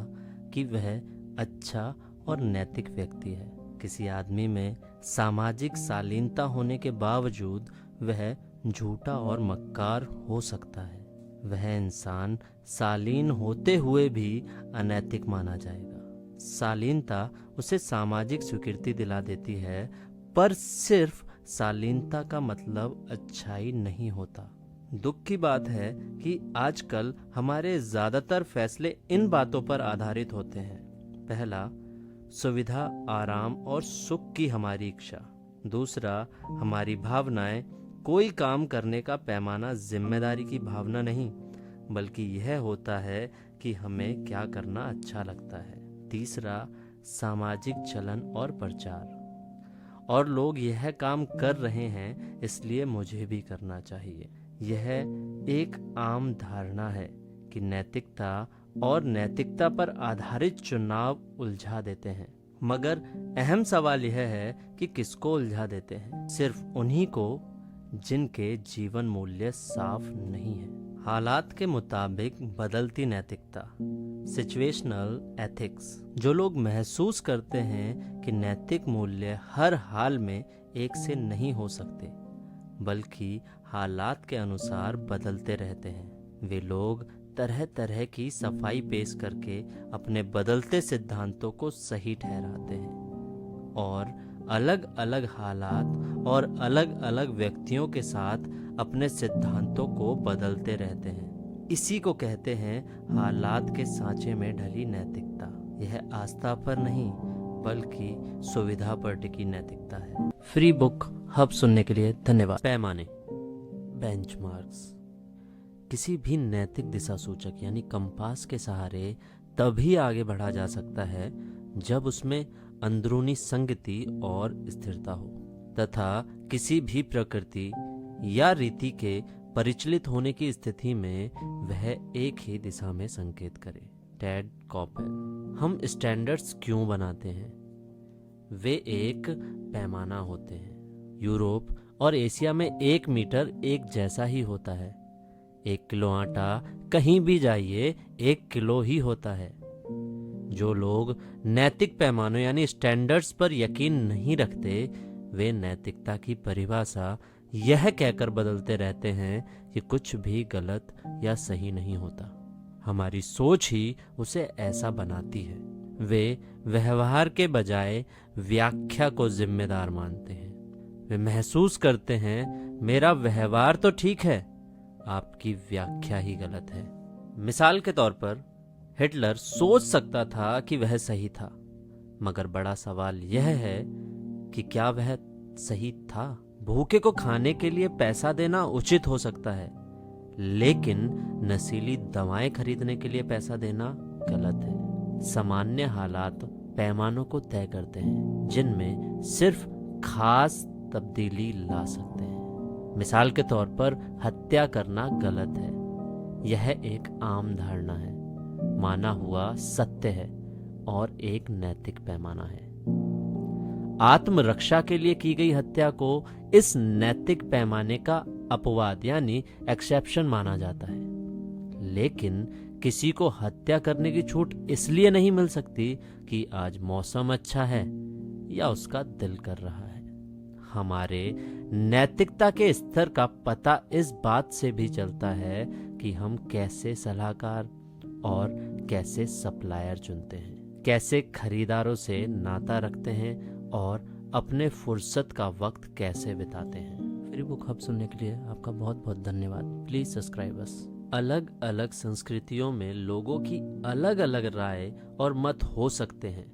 कि वह अच्छा और नैतिक व्यक्ति है। किसी आदमी में सामाजिक शालीनता होने के बावजूद वह झूठा और मक्कार हो सकता है। वह इंसान शालीन होते हुए भी अनैतिक माना जाएगा। शालीनता उसे सामाजिक स्वीकृति दिला देती है, पर सिर्फ शालीनता का मतलब अच्छाई नहीं होता। दुख की बात है कि आजकल हमारे ज़्यादातर फैसले इन बातों पर आधारित होते हैं। पहला, सुविधा, आराम और सुख की हमारी इच्छा। दूसरा, हमारी भावनाएं। कोई काम करने का पैमाना जिम्मेदारी की भावना नहीं, बल्कि यह होता है कि हमें क्या करना अच्छा लगता है। तीसरा, सामाजिक चलन और प्रचार, और लोग यह काम कर रहे हैं इसलिए मुझे भी करना चाहिए। यह एक आम धारणा है कि नैतिकता और नैतिकता पर आधारित चुनाव उलझा देते हैं। मगर अहम सवाल यह है कि किसको उलझा देते हैं? सिर्फ उन्हीं को जिनके जीवन मूल्य साफ नहीं है। हालात के मुताबिक बदलती नैतिकता, सिचुएशनल एथिक्स। जो लोग महसूस करते हैं कि नैतिक मूल्य हर हाल में एक से नहीं हो सकते, बल्कि हालात के अनुसार बदलते रहते हैं, वे लोग तरह तरह की सफाई पेश करके अपने बदलते सिद्धांतों को सही ठहराते हैं और अलग अलग हालात और अलग अलग व्यक्तियों के साथ अपने सिद्धांतों को बदलते रहते हैं। इसी को कहते हैं हालात के सांचे में ढली नैतिकता। यह आस्था पर नहीं बल्कि सुविधा पर टिकी नैतिकता है। फ्री बुक हब सुनने के लिए धन्यवाद। पैमाने, बेंचमार्क्स। किसी भी नैतिक दिशा सूचक यानी कंपास के सहारे तभी आगे बढ़ा जा सकता है जब उसमें अंदरूनी संगति और स्थिरता हो तथा किसी भी प्रकृति या रीति के परिचलित होने की स्थिति में वह एक ही दिशा में संकेत करे। टेड कॉपेल। हम स्टैंडर्ड्स क्यों बनाते हैं? वे एक पैमाना होते हैं। यूरोप और एशिया में 1 मीटर एक जैसा ही होता है। 1 किलो आटा कहीं भी जाइए 1 किलो ही होता है। जो लोग नैतिक पैमानों यानी स्टैंडर्ड्स पर यकीन नहीं रखते, वे नैतिकता की परिभाषा यह कहकर बदलते रहते हैं कि कुछ भी गलत या सही नहीं होता। हमारी सोच ही उसे ऐसा बनाती है। वे व्यवहार के बजाय व्याख्या को जिम्मेदार मानते हैं। वे महसूस करते हैं मेरा व्यवहार तो ठीक है, आपकी व्याख्या ही गलत है। मिसाल के तौर पर हिटलर सोच सकता था कि वह सही था, मगर बड़ा सवाल यह है कि क्या वह सही था? भूखे को खाने के लिए पैसा देना उचित हो सकता है, लेकिन नशीली दवाएं खरीदने के लिए पैसा देना गलत है। सामान्य हालात पैमानों को तय करते हैं जिनमें सिर्फ खास तब्दीली ला सकते हैं। मिसाल के तौर पर हत्या करना गलत है, यह एक आम धारणा है, माना हुआ सत्य है और एक नैतिक पैमाना है। आत्मरक्षा के लिए की गई हत्या को इस नैतिक पैमाने का अपवाद यानी एक्सेप्शन माना जाता है। लेकिन किसी को हत्या करने की छूट इसलिए नहीं मिल सकती कि आज मौसम अच्छा है या उसका दिल कर रहा है। हमारे नैतिकता के स्तर का पता इस बात से भी चलता है कि हम कैसे सलाहकार और कैसे सप्लायर चुनते हैं, कैसे खरीदारों से नाता रखते हैं और अपने फुर्सत का वक्त कैसे बिताते हैं। फ्री बुक हब सुनने के लिए आपका बहुत बहुत धन्यवाद। प्लीज सब्सक्राइब अस। अलग अलग संस्कृतियों में लोगों की अलग अलग राय और मत हो सकते हैं,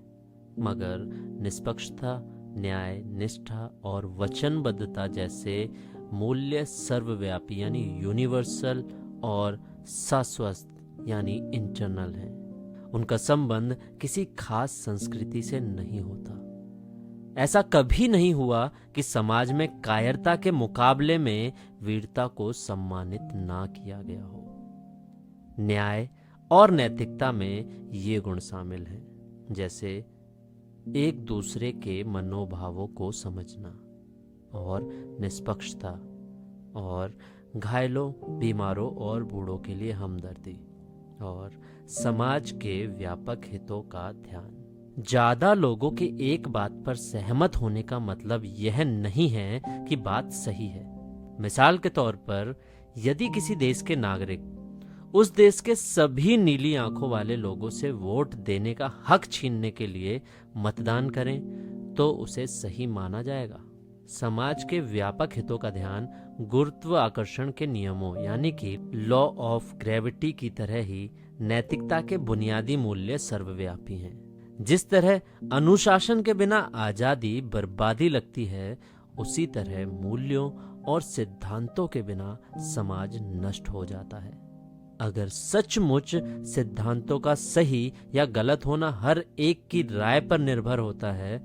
मगर निष्पक्षता, न्याय, निष्ठा और वचनबद्धता जैसे मूल्य सर्वव्यापी यानी यूनिवर्सल और शाश्वत यानी इंटरनल हैं। उनका संबंध किसी खास संस्कृति से नहीं होता। ऐसा कभी नहीं हुआ कि समाज में कायरता के मुकाबले में वीरता को सम्मानित ना किया गया हो। न्याय और नैतिकता में ये गुण शामिल हैं, जैसे एक दूसरे के मनोभावों को समझना और निष्पक्षता और घायलों, बीमारों और बूढ़ों के लिए हमदर्दी और समाज के व्यापक हितों का ध्यान। ज्यादा लोगों के एक बात पर सहमत होने का मतलब यह नहीं है कि बात सही है। मिसाल के तौर पर यदि किसी देश के नागरिक उस देश के सभी नीली आंखों वाले लोगों से वोट देने का हक छीनने के लिए मतदान करें तो उसे सही माना जाएगा। समाज के व्यापक हितों का ध्यान गुरुत्वाकर्षण के नियमों यानी कि लॉ ऑफ ग्रेविटी की तरह ही नैतिकता के बुनियादी मूल्य सर्वव्यापी हैं। जिस तरह अनुशासन के बिना आजादी बर्बादी लगती है, उसी तरह मूल्यों और सिद्धांतों के बिना समाज नष्ट हो जाता है। अगर सचमुच सिद्धांतों का सही या गलत होना हर एक की राय पर निर्भर होता है,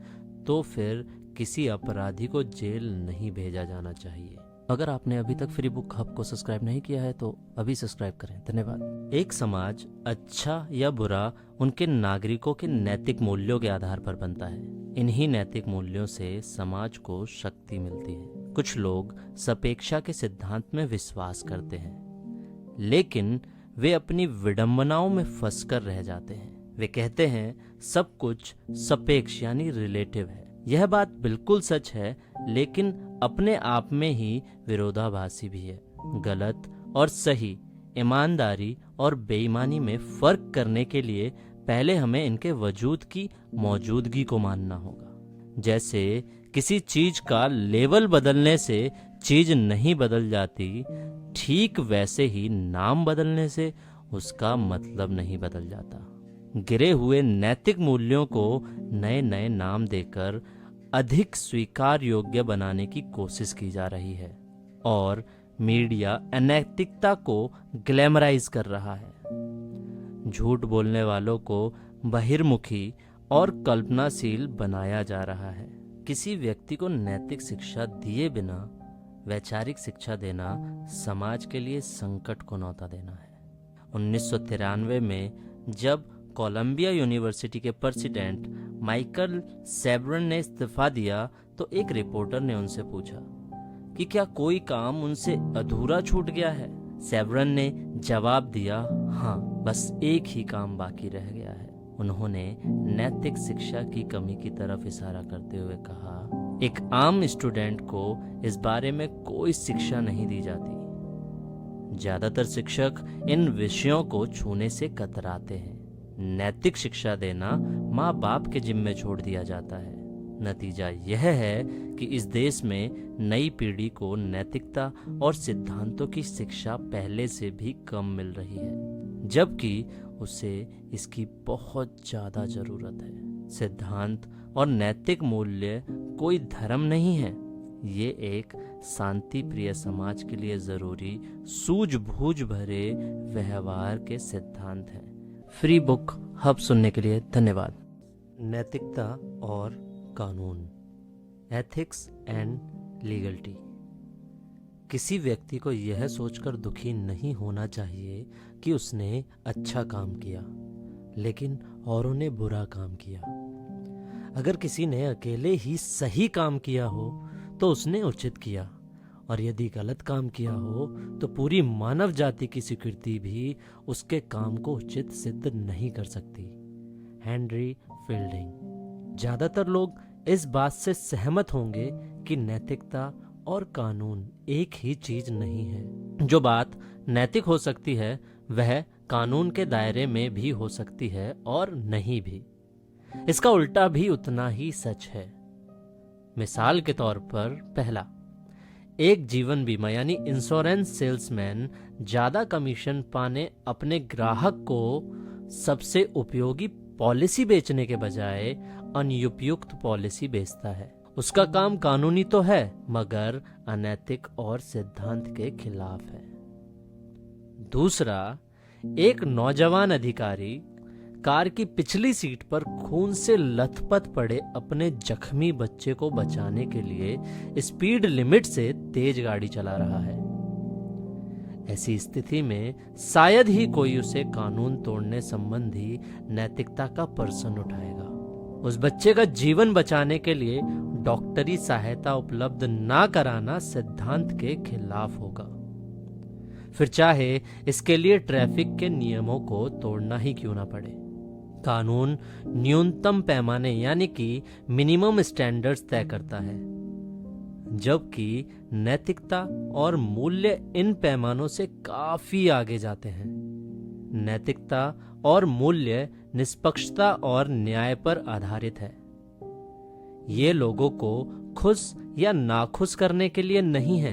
तो फिर किसी अपराधी को जेल नहीं भेजा जाना चाहिए। अगर आपने अभी तक फ्री बुक हब को सब्सक्राइब नहीं किया है तो अभी सब्सक्राइब करें। धन्यवाद। एक समाज अच्छा या बुरा उनके नागरिकों के नैतिक मूल्यों के आधार पर बनता है। इन्हीं नैतिक मूल्यों से समाज को शक्ति मिलती है। कुछ लोग सापेक्षा के सिद्धांत में विश्वास करते हैं, लेकिन वे अपनी विडंबनाओं में फंसकर रह जाते हैं। वे कहते हैं सब कुछ सापेक्ष यानी रिलेटिव है। यह बात बिल्कुल सच है, लेकिन अपने आप में ही विरोधाभासी भी है। गलत और सही, ईमानदारी और बेईमानी में फर्क करने के लिए पहले हमें इनके वजूद की मौजूदगी को मानना होगा। जैसे किसी चीज का लेवल बदलने से चीज नहीं बदल जाती, ठीक वैसे ही नाम बदलने से उसका मतलब नहीं बदल जाता। गिरे हुए नैतिक मूल्यों को नए नए नाम देकर अधिक स्वीकार योग्य बनाने की कोशिश की जा रही है और मीडिया अनैतिकता को ग्लैमराइज कर रहा है। झूठ बोलने वालों को बहिर्मुखी और कल्पनाशील बनाया जा रहा है। किसी व्यक्ति को नैतिक शिक्षा दिए बिना वैचारिक शिक्षा देना समाज के लिए संकट को न्योता देना है। 1993 में जब कोलंबिया यूनिवर्सिटी के प्रेसिडेंट माइकल सेबरन ने इस्तीफा दिया, तो एक रिपोर्टर ने उनसे पूछा कि क्या कोई काम उनसे अधूरा छूट गया है। सेबरन ने जवाब दिया, हाँ, बस एक ही काम बाकी रह गया है। उन्होंने नैतिक शिक्षा की कमी की तरफ इशारा करते हुए कहा, एक आम स्टूडेंट को इस बारे में कोई शिक्षा नहीं दी जाती। ज्यादातर शिक्षक इन विषयों को छूने से कतराते हैं। नैतिक शिक्षा देना माँ बाप के जिम्मे छोड़ दिया जाता है। नतीजा यह है कि इस देश में नई पीढ़ी को नैतिकता और सिद्धांतों की शिक्षा पहले से भी कम मिल रही है, जबकि उसे इसकी बहुत ज़्यादा ज़रूरत है। सिद्धांत और नैतिक मूल्य कोई धर्म नहीं है, ये एक शांति प्रिय समाज के लिए ज़रूरी सूझबूझ भरे व्यवहार के सिद्धांत हैं। फ्री बुक हब सुनने के लिए धन्यवाद। नैतिकता और कानून, एथिक्स एंड लीगलिटी। किसी व्यक्ति को यह सोचकर दुखी नहीं होना चाहिए कि उसने अच्छा काम किया, लेकिन औरों ने बुरा काम किया। अगर किसी ने अकेले ही सही काम किया हो तो उसने उचित किया, और यदि गलत काम किया हो तो पूरी मानव जाति की स्वीकृति भी उसके काम को उचित सिद्ध नहीं कर सकती। Henry fielding. ज्यादातर लोग इस बात से सहमत होंगे कि नैतिकता और कानून एक ही चीज नहीं है। जो बात नैतिक हो सकती है वह कानून के दायरे में भी हो सकती है और नहीं भी। इसका उल्टा भी उतना ही सच है। मिसाल के तौर पर, पहला, एक जीवन बीमा यानी इंश्योरेंस सेल्समैन ज्यादा कमीशन पाने अपने ग्राहक को सबसे उपयोगी पॉलिसी बेचने के बजाय अनुपयुक्त पॉलिसी बेचता है। उसका काम कानूनी तो है, मगर अनैतिक और सिद्धांत के खिलाफ है। दूसरा, एक नौजवान अधिकारी कार की पिछली सीट पर खून से लथपथ पड़े अपने जख्मी बच्चे को बचाने के लिए स्पीड लिमिट से तेज गाड़ी चला रहा है। ऐसी स्थिति में शायद ही कोई उसे कानून तोड़ने संबंधी नैतिकता का प्रश्न उठाएगा। उस बच्चे का जीवन बचाने के लिए डॉक्टरी सहायता उपलब्ध ना कराना सिद्धांत के खिलाफ होगा, फिर चाहे इसके लिए ट्रैफिक के नियमों को तोड़ना ही क्यों ना पड़े। कानून न्यूनतम पैमाने यानी कि मिनिमम स्टैंडर्ड्स तय करता है, जबकि नैतिकता और मूल्य इन पैमानों से काफी आगे जाते हैं। नैतिकता और मूल्य निष्पक्षता और न्याय पर आधारित है। ये लोगों को खुश या नाखुश करने के लिए नहीं है।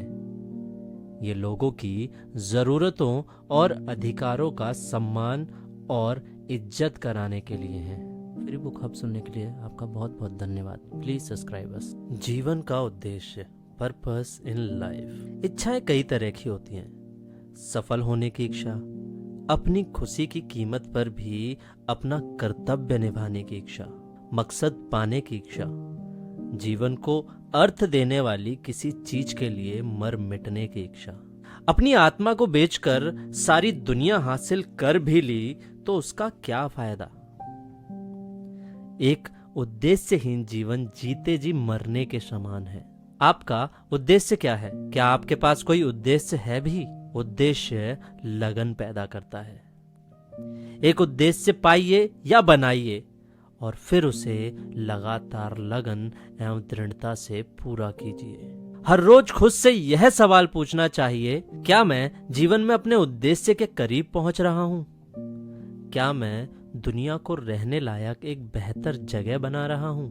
ये लोगों की जरूरतों और अधिकारों का सम्मान और इज्जत कराने के लिए है। फ्री बुक हब सुनने के लिए आपका बहुत बहुत धन्यवाद। प्लीज सब्सक्राइब अस। जीवन का उद्देश्य, पर्पस इन लाइफ। इच्छाएं कई तरह की होती हैं। सफल होने की इच्छा, अपनी खुशी की कीमत पर भी अपना कर्तव्य निभाने की इच्छा, मकसद पाने की इच्छा, जीवन को अर्थ देने वाली किसी चीज के लिए मर मिटने की इच्छा। अपनी आत्मा को बेचकर सारी दुनिया हासिल कर भी ली तो उसका क्या फायदा। एक उद्देश्यहीन जीवन जीते जी मरने के समान है। आपका उद्देश्य क्या है? क्या आपके पास कोई उद्देश्य है भी? उद्देश्य लगन पैदा करता है। एक उद्देश्य पाइए या बनाइए और फिर उसे लगातार लगन एवं दृढ़ता से पूरा कीजिए। हर रोज खुद से यह सवाल पूछना चाहिए, क्या मैं जीवन में अपने उद्देश्य के करीब पहुंच रहा हूं? क्या मैं दुनिया को रहने लायक एक बेहतर जगह बना रहा हूं?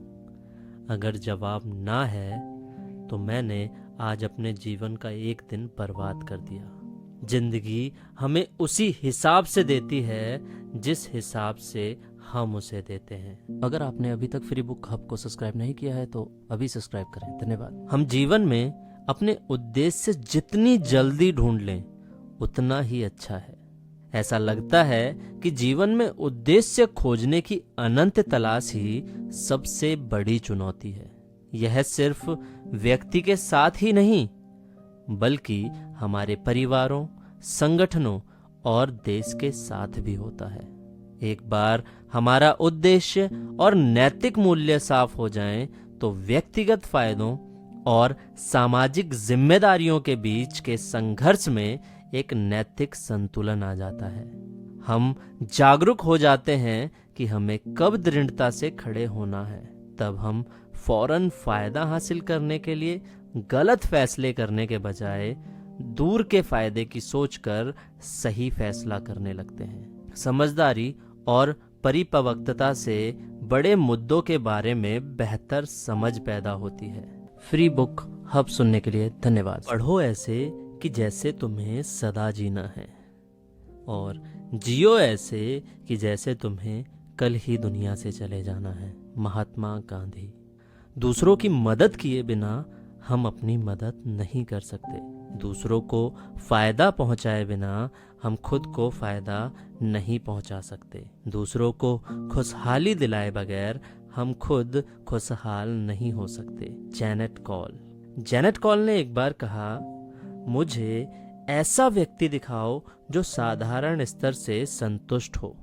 अगर जवाब ना है तो मैंने आज अपने जीवन का एक दिन बर्बाद कर दिया। जिंदगी हमें उसी हिसाब से देती है जिस हिसाब से हम उसे देते हैं। अगर आपने अभी तक फ्री बुक हब को सब्सक्राइब नहीं किया है तो अभी सब्सक्राइब करें। धन्यवाद। हम जीवन में अपने उद्देश्य जितनी जल्दी ढूंढ लें उतना ही अच्छा है। ऐसा लगता है कि जीवन में उद्देश्य खोजने की अनंत तलाश ही सबसे बड़ी चुनौती है। यह सिर्फ व्यक्ति के साथ ही नहीं बल्कि हमारे परिवारों, संगठनों और देश के साथ भी होता है। एक बार हमारा उद्देश्य और नैतिक मूल्य साफ हो जाएं तो व्यक्तिगत फायदों और सामाजिक जिम्मेदारियों के बीच के संघर्ष में एक नैतिक संतुलन आ जाता है। हम जागरूक हो जाते हैं कि हमें कब दृढ़ता से खड़े होना है। तब हम फौरन फायदा हासिल करने के लिए गलत फैसले करने के बजाय दूर के फायदे की सोचकर सही फैसला करने लगते हैं। समझदारी और परिपक्वता से बड़े मुद्दों के बारे में बेहतर समझ पैदा होती है। फ्री बुक हब सुनने के लिए धन्यवाद। पढ़ो ऐसे कि जैसे तुम्हें सदा जीना है और जियो ऐसे कि जैसे तुम्हें कल ही दुनिया से चले जाना है। महात्मा गांधी। दूसरों की मदद किए बिना हम अपनी मदद नहीं कर सकते। दूसरों को फायदा पहुंचाए बिना हम खुद को फायदा नहीं पहुंचा सकते। दूसरों को खुशहाली दिलाए बगैर हम खुद खुशहाल नहीं हो सकते। जेनेट कॉल ने एक बार कहा, मुझे ऐसा व्यक्ति दिखाओ जो साधारण स्तर से संतुष्ट हो,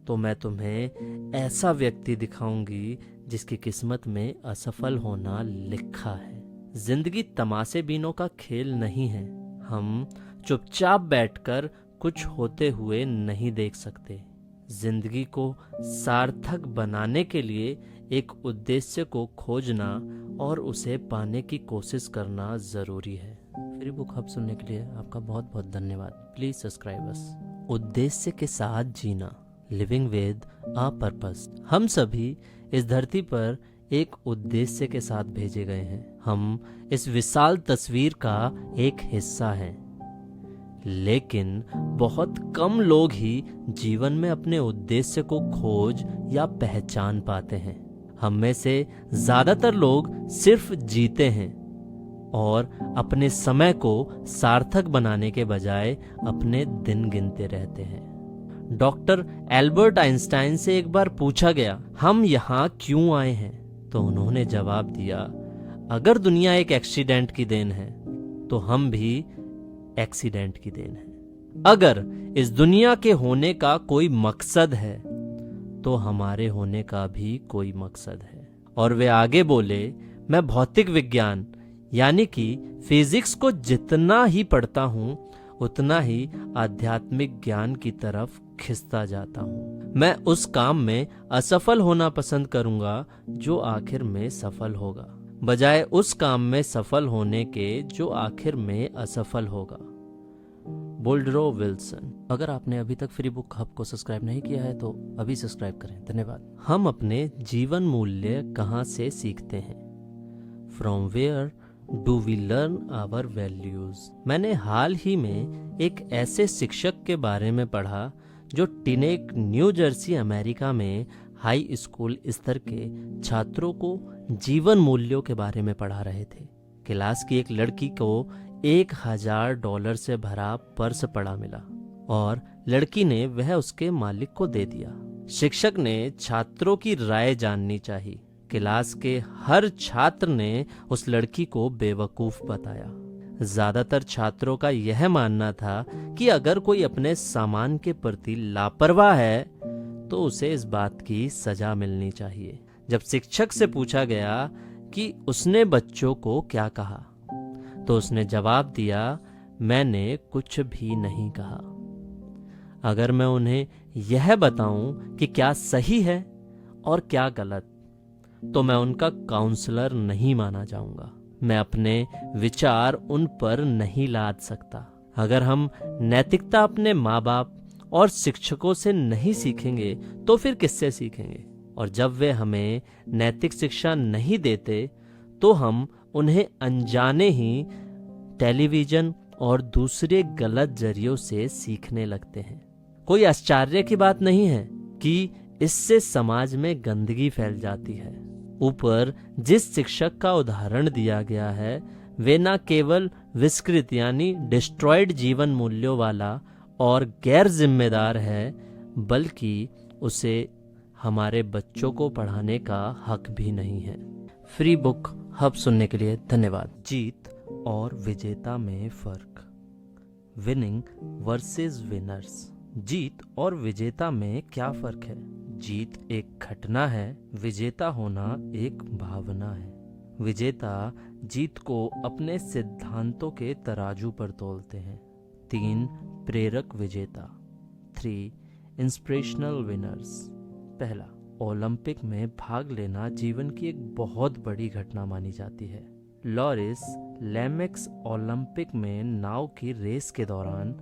तो मैं तुम्हें ऐसा व्यक्ति दिखाऊंगी जिसकी किस्मत में असफल होना लिखा है। जिंदगी तमाशे बीनों का खेल नहीं है। हम चुपचाप बैठकर कुछ होते हुए नहीं देख सकते। जिंदगी को सार्थक बनाने के लिए एक उद्देश्य को खोजना और उसे पाने की कोशिश करना जरूरी है। फ्री बुक हब सुनने के लिए आपका बहुत बहुत धन्यवाद। प्लीज सब्सक्राइब अस। उद्देश्य के साथ जीना, लिविंग विद अ पर्पस। हम सभी इस धरती पर एक उद्देश्य के साथ भेजे गए हैं। हम इस विशाल तस्वीर का एक हिस्सा हैं, लेकिन बहुत कम लोग ही जीवन में अपने उद्देश्य को खोज या पहचान पाते हैं। हम में से ज्यादातर लोग सिर्फ जीते हैं और अपने समय को सार्थक बनाने के बजाय अपने दिन गिनते रहते हैं। डॉक्टर एल्बर्ट आइंस्टाइन से एक बार पूछा गया, हम यहाँ क्यों आए हैं? तो उन्होंने जवाब दिया, अगर दुनिया एक एक्सीडेंट की देन है तो हम भी एक्सीडेंट की देन है। अगर इस दुनिया के होने का कोई मकसद है तो हमारे होने का भी कोई मकसद है। और वे आगे बोले, मैं भौतिक विज्ञान यानी कि फिजिक्स को जितना ही पढ़ता हूं उतना ही आध्यात्मिक ज्ञान की तरफ खिंचता जाता हूं। मैं उस काम में असफल होना पसंद करूंगा जो आखिर में सफल होगा, बजाय उस काम में सफल होने के जो आखिर में असफल होगा। Woodrow Wilson. अगर आपने अभी तक फ्री बुक हब को सब्सक्राइब नहीं किया है तो अभी सब्सक्राइब करें। धन्यवाद। हम अपने जीवन मूल्य कहाँ से सीखते हैं? From where do we learn our values. मैंने हाल ही में एक ऐसे शिक्षक के बारे में पढ़ा जो टिनेक, न्यू जर्सी, अमेरिका में हाई स्कूल स्तर के छात्रों को जीवन मूल्यों के बारे में पढ़ा रहे थे। क्लास की एक लड़की को $1000 से भरा पर्स पड़ा मिला और लड़की ने वह उसके मालिक को दे दिया। शिक्षक ने छात्रों की राय जाननी चाहिए। क्लास के हर छात्र ने उस लड़की को बेवकूफ बताया। ज्यादातर छात्रों का यह मानना था कि अगर कोई अपने सामान के प्रति लापरवाह है तो उसे इस बात की सजा मिलनी चाहिए। जब शिक्षक से पूछा गया कि उसने बच्चों को क्या कहा तो उसने जवाब दिया, मैंने कुछ भी नहीं कहा। अगर मैं उन्हें यह बताऊं कि क्या सही है और क्या गलत, तो मैं उनका काउंसलर नहीं माना जाऊंगा। मैं अपने विचार उन पर नहीं लाद सकता। अगर हम नैतिकता अपने माँ बाप और शिक्षकों से नहीं सीखेंगे तो फिर किससे सीखेंगे? और जब वे हमें नैतिक शिक्षा नहीं देते तो हम उन्हें अनजाने ही टेलीविजन और दूसरे गलत जरियों से सीखने लगते हैं। कोई आश्चर्य की बात नहीं है कि इससे समाज में गंदगी फैल जाती है। ऊपर जिस शिक्षक का उदाहरण दिया गया है वे न केवल विस्कृत यानी डिस्ट्रॉयड जीवन मूल्यों वाला और गैर जिम्मेदार है, बल्कि उसे हमारे बच्चों को पढ़ाने का हक भी नहीं है। फ्री बुक हब सुनने के लिए धन्यवाद। जीत और विजेता में फर्क। Winning versus winners. जीत और विजेता में क्या फर्क है? जीत एक घटना है, विजेता होना एक भावना है। विजेता जीत को अपने सिद्धांतों के तराजू पर तोलते हैं। 3 प्रेरक विजेता। 3 इंस्पिरेशनल विनर्स। पहला, ओलंपिक में भाग लेना जीवन की एक बहुत बड़ी घटना मानी जाती है। लॉरिस लेमेक्स ओलंपिक में नाव की रेस के दौरान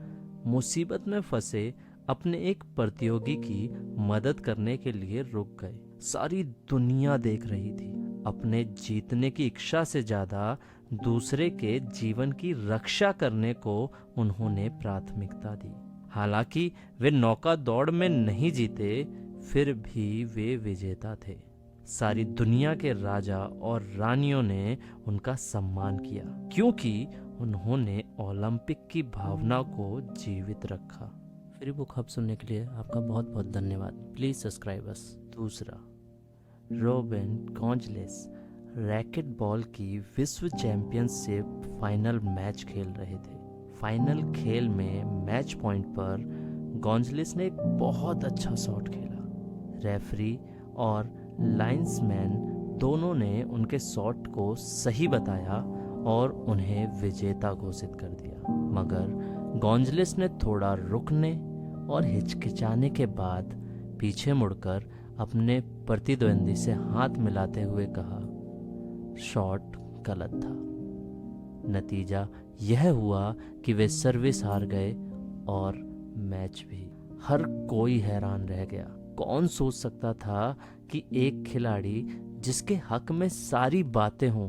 मुसीबत में फंसे अपने एक प्रतियोगी की मदद करने के लिए रुक गए। सारी दुनिया देख रही थी। अपने जीतने की इच्छा से ज्यादा दूसरे के जीवन की रक्षा करने को उन्होंने प्राथमिकता दी। हालांकि वे नौका दौड़ में नहीं जीते, फिर भी वे विजेता थे। सारी दुनिया के राजा और रानियों ने उनका सम्मान किया क्योंकि उन्होंने ओलंपिक की भावना को जीवित रखा। फ्री बुक हब सुनने के लिए आपका बहुत बहुत धन्यवाद। Please subscribe us. दूसरा, रोबेन गॉन्जलेस रैकेट बॉल की विश्व चैंपियनशिप फाइनल मैच खेल रहे थे। फाइनल खेल में मैच पॉइंट पर गॉन्जलेस ने एक बहुत अच्छा शॉट खेला। रेफरी और लाइन्समैन दोनों ने उनके शॉट को सही बताया और उन्हें विजेता घोषित कर दिया। मगर गॉन्जलेस ने थोड़ा रुकने और हिचकिचाने के बाद पीछे मुड़कर अपने प्रतिद्वंदी से हाथ मिलाते हुए कहा, शॉट गलत था। नतीजा यह हुआ कि वे सर्विस हार गए और मैच भी। हर कोई हैरान रह गया। कौन सोच सकता था कि एक खिलाड़ी जिसके हक में सारी बातें हों,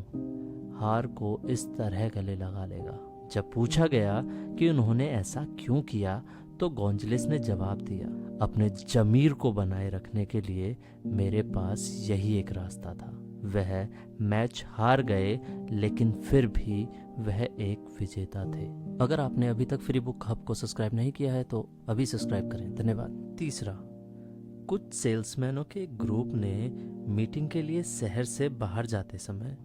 हार को इस तरह गले लगा लेगा। जब पूछा गया कि उन्होंने ऐसा क्यों किया तो गॉन्जलेस ने जवाब दिया, अपने जमीर को बनाए रखने के लिए मेरे पास यही एक रास्ता था। वह मैच हार गए लेकिन फिर भी वह एक विजेता थे। अगर आपने अभी तक फ्री बुक हब को सब्सक्राइब नहीं किया है तो अभी सब्सक्राइब करें। धन्यवाद। तीसरा, कुछ सेल्समैनों के ग्रुप ने मीटिंग के लिए शहर से बाहर जाते समय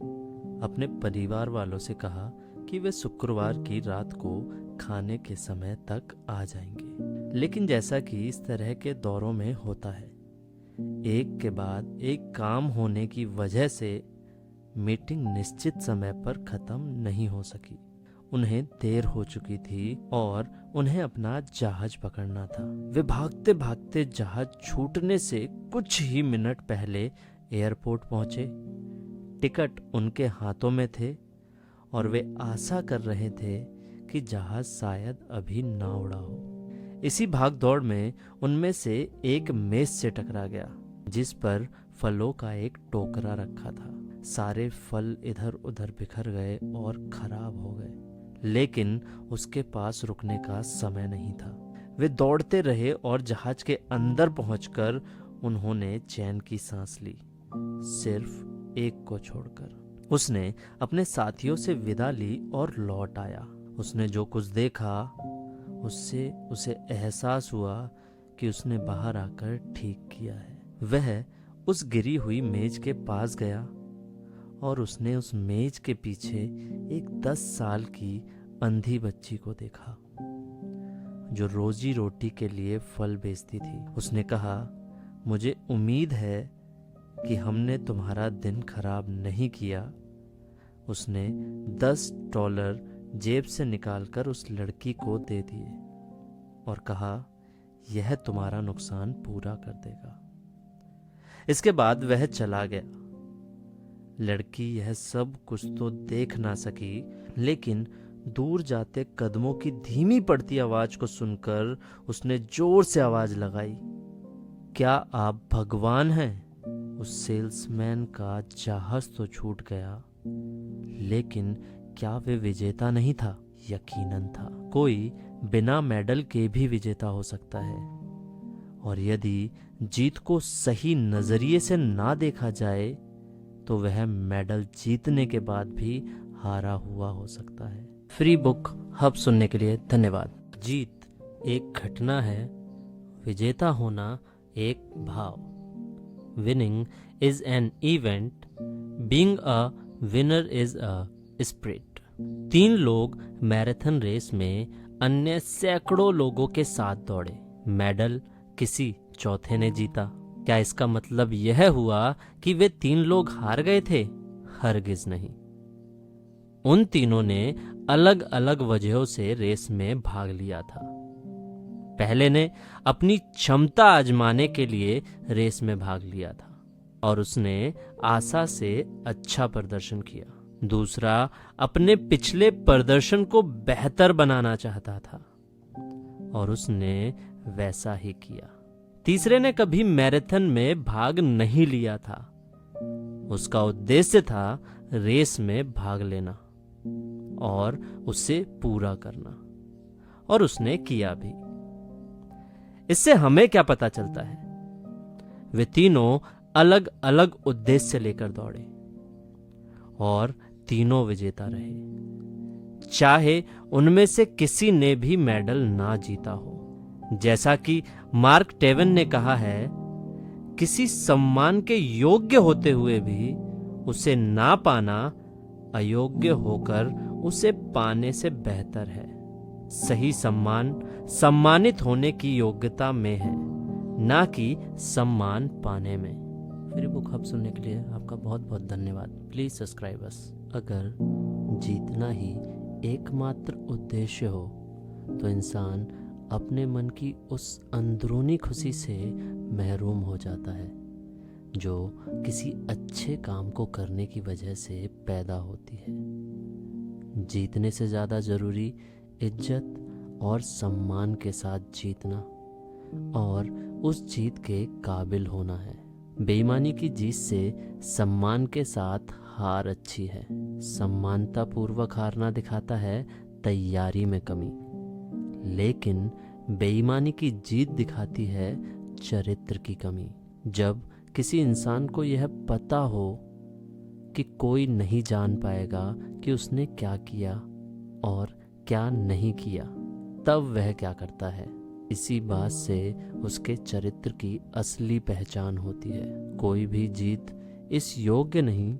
अपने परिवार वालों से कहा कि वे शुक्रवार की रात को खाने के समय तक आ जाएंगे। लेकिन जैसा कि इस तरह के दौरों में होता है, एक के बाद एक काम होने की वजह से मीटिंग निश्चित समय पर खत्म नहीं हो सकी। उन्हें देर हो चुकी थी और उन्हें अपना जहाज पकड़ना था। वे भागते भागते जहाज छूटने से कुछ ही मिनट पहले एयरपोर्ट पहुंचे। टिकट उनके हाथों में थे और वे आशा कर रहे थे कि जहाज शायद अभी ना उड़ा हो। इसी भागदौड़ में उनमें से एक मेज से टकरा गया जिस पर फलों का एक टोकरा रखा था। सारे फल इधर उधर बिखर गए और खराब हो गए, लेकिन उसके पास रुकने का समय नहीं था। वे दौड़ते रहे और जहाज के अंदर पहुंचकर उन्होंने चैन की सांस ली, सिर्फ एक को छोड़कर। उसने अपने साथियों से विदा ली और लौट आया। उसने जो कुछ देखा उससे उसे एहसास हुआ कि उसने बाहर आकर ठीक किया है। वह उस गिरी हुई मेज के पास गया और उसने उस मेज के पीछे एक 10 साल की अंधी बच्ची को देखा जो रोजी रोटी के लिए फल बेचती थी। उसने कहा, मुझे उम्मीद है कि हमने तुम्हारा दिन खराब नहीं किया। उसने $10 जेब से निकालकर उस लड़की को दे दिए और कहा, यह तुम्हारा नुकसान पूरा कर देगा। इसके बाद वह चला गया। लड़की यह सब कुछ तो देख ना सकी, लेकिन दूर जाते कदमों की धीमी पड़ती आवाज को सुनकर उसने जोर से आवाज लगाई, क्या आप भगवान हैं? उस सेल्समैन का जहाज तो छूट गया, लेकिन क्या वे विजेता नहीं था? यकीनन था। कोई बिना मेडल के भी विजेता हो सकता है, और यदि जीत को सही नजरिए से ना देखा जाए तो वह मेडल जीतने के बाद भी हारा हुआ हो सकता है। फ्री बुक हब सुनने के लिए धन्यवाद। जीत एक घटना है, विजेता होना एक भाव। Winning is an event, being a winner is a spirit. 3 लोग मैराथन रेस में अन्य सैकड़ों लोगों के साथ दौड़े। मेडल किसी चौथे ने जीता। क्या इसका मतलब यह हुआ कि वे 3 लोग हार गए थे? हरगिज नहीं। उन तीनों ने अलग अलग वजहों से रेस में भाग लिया था। पहले ने अपनी क्षमता आजमाने के लिए रेस में भाग लिया था और उसने आशा से अच्छा प्रदर्शन किया। दूसरा अपने पिछले प्रदर्शन को बेहतर बनाना चाहता था और उसने वैसा ही किया। तीसरे ने कभी मैराथन में भाग नहीं लिया था। उसका उद्देश्य था रेस में भाग लेना और उसे पूरा करना, और उसने किया भी। इससे हमें क्या पता चलता है? वे तीनों अलग अलग उद्देश्य लेकर दौड़े और तीनों विजेता रहे, चाहे उनमें से किसी ने भी मेडल ना जीता हो। जैसा कि मार्क ट्वेन ने कहा है, किसी सम्मान के योग्य होते हुए भी उसे ना पाना अयोग्य होकर उसे पाने से बेहतर है। सही सम्मान सम्मानित होने की योग्यता में है, ना कि सम्मान पाने में। फ्री बुक हब सुनने के लिए आपका बहुत बहुत धन्यवाद। प्लीज सब्सक्राइब अस। अगर जीतना ही एकमात्र उद्देश्य हो तो इंसान अपने मन की उस अंदरूनी खुशी से महरूम हो जाता है जो किसी अच्छे काम को करने की वजह से पैदा होती है। जीतने से ज़्यादा ज़रूरी इज्जत और सम्मान के साथ जीतना और उस जीत के काबिल होना है। बेईमानी की जीत से सम्मान के साथ हार अच्छी है। सम्मानतापूर्वक हारना दिखाता है तैयारी में कमी, लेकिन बेईमानी की जीत दिखाती है चरित्र की कमी। जब किसी इंसान को यह पता हो कि कोई नहीं जान पाएगा कि उसने क्या किया और क्या नहीं किया, तब वह क्या करता है, इसी बात से उसके चरित्र की असली पहचान होती है। कोई भी जीत इस योग्य नहीं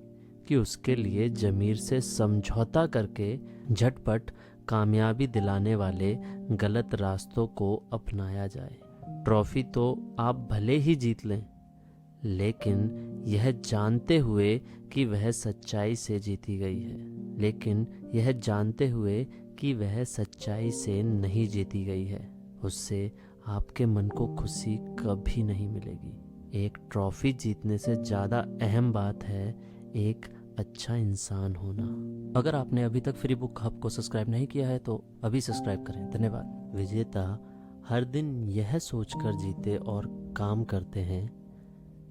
कि उसके लिए जमीर से समझौता करके झटपट कामयाबी दिलाने वाले गलत रास्तों को अपनाया जाए। ट्रॉफी तो आप भले ही जीत लें, लेकिन यह जानते हुए कि वह सच्चाई से जीती गई है, लेकिन यह जानते हुए कि वह सच्चाई से नहीं जीती गई है, उससे आपके मन को खुशी कभी नहीं मिलेगी। एक ट्रॉफी जीतने से ज़्यादा अहम बात है एक अच्छा इंसान होना। अगर आपने अभी तक फ्री बुक हब को सब्सक्राइब नहीं किया है तो अभी सब्सक्राइब करें। धन्यवाद। विजेता हर दिन यह सोचकर जीते और काम करते हैं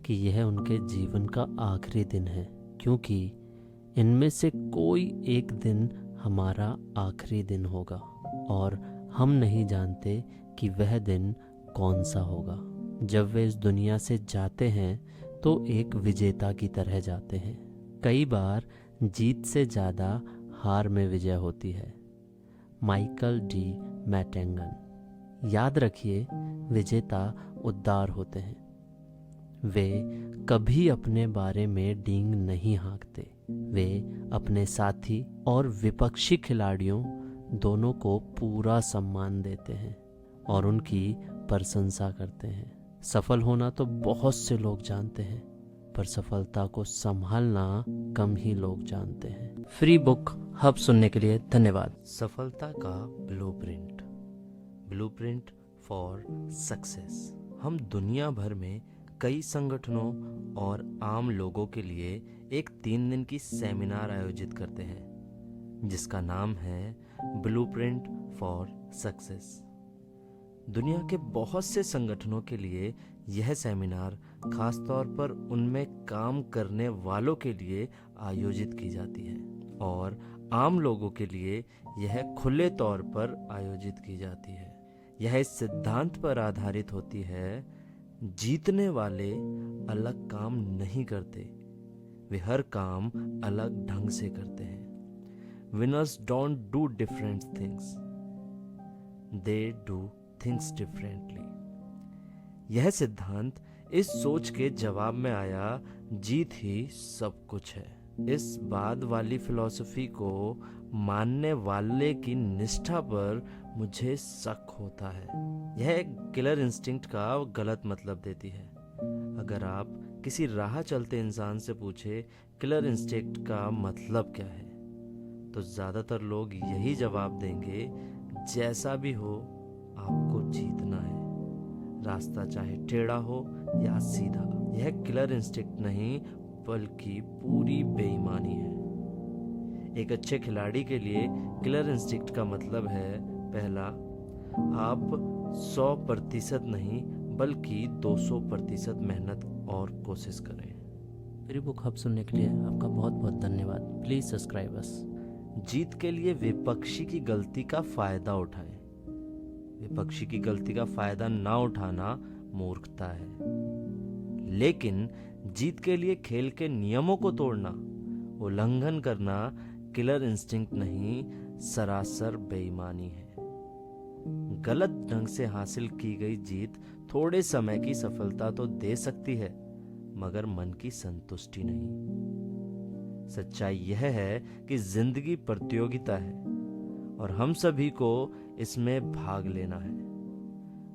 कि यह उनके जीवन का आखिरी दिन है। क्योंकि इनमें से कोई एक दिन हमारा आखिरी दिन होगा और हम नहीं जानते कि वह दिन कौन सा होगा। जब वे इस दुनिया से जाते हैं तो एक विजेता की तरह जाते हैं। कई बार जीत से ज़्यादा हार में विजय होती है। माइकल डी मैटेंगन। याद रखिए, विजेता उदार होते हैं। वे कभी अपने बारे में डींग नहीं हाँकते। वे अपने साथी और विपक्षी खिलाड़ियों दोनों को पूरा सम्मान देते हैं और उनकी प्रशंसा करते हैं। सफल होना तो बहुत से लोग जानते हैं, पर सफलता को संभालना कम ही लोग जानते हैं। फ्री बुक हब सुनने के लिए धन्यवाद। सफलता का ब्लूप्रिंट, ब्लूप्रिंट फॉर सक्सेस। हम दुनिया भर में कई संगठनों और आम लोगों के लिए एक 3 दिन की सेमिनार आयोजित करते हैं जिसका नाम है ब्लूप्रिंट फॉर सक्सेस। दुनिया के बहुत से संगठनों के लिए यह सेमिनार खासतौर पर उनमें काम करने वालों के लिए आयोजित की जाती है और आम लोगों के लिए यह खुले तौर पर आयोजित की जाती है। यह इस सिद्धांत पर आधारित होती है, जीतने वाले अलग काम नहीं करते, वे हर काम अलग ढंग से करते हैं। Winners don't do different things, they do things differently. यह सिद्धांत इस सोच के जवाब में आया, जीत ही सब कुछ है। इस बाद वाली फिलॉसफी को मानने वाले की निष्ठा पर मुझे शक होता है। यह किलर इंस्टिंक्ट का गलत मतलब देती है। अगर आप किसी राह चलते इंसान से पूछे किलर इंस्टिंक्ट का मतलब क्या है, तो ज़्यादातर लोग यही जवाब देंगे, जैसा भी हो आपको जीतना है, रास्ता चाहे टेढ़ा हो या सीधा। यह किलर इंस्टिंक्ट नहीं बल्कि पूरी बेईमानी है। एक अच्छे खिलाड़ी के लिए किलर इंस्टिंक्ट का मतलब है, पहला, आप 100% नहीं बल्कि 200% मेहनत और कोशिश करें। फ्री बुक हब सुनने के लिए आपका बहुत बहुत धन्यवाद। Please subscribe us. जीत के लिए विपक्षी की गलती का फायदा उठाएं। विपक्षी की गलती का फायदा ना उठाना मूर्खता है, लेकिन जीत के लिए खेल के नियमों को तोड़ना, उल्लंघन करना किलर इंस्टिंक्ट नहीं, सरासर बेईमानी है। गलत ढंग से हासिल की गई जीत थोड़े समय की सफलता तो दे सकती है, मगर मन की संतुष्टि नहीं। सच्चाई यह है कि जिंदगी प्रतियोगिता है और हम सभी को इसमें भाग लेना है।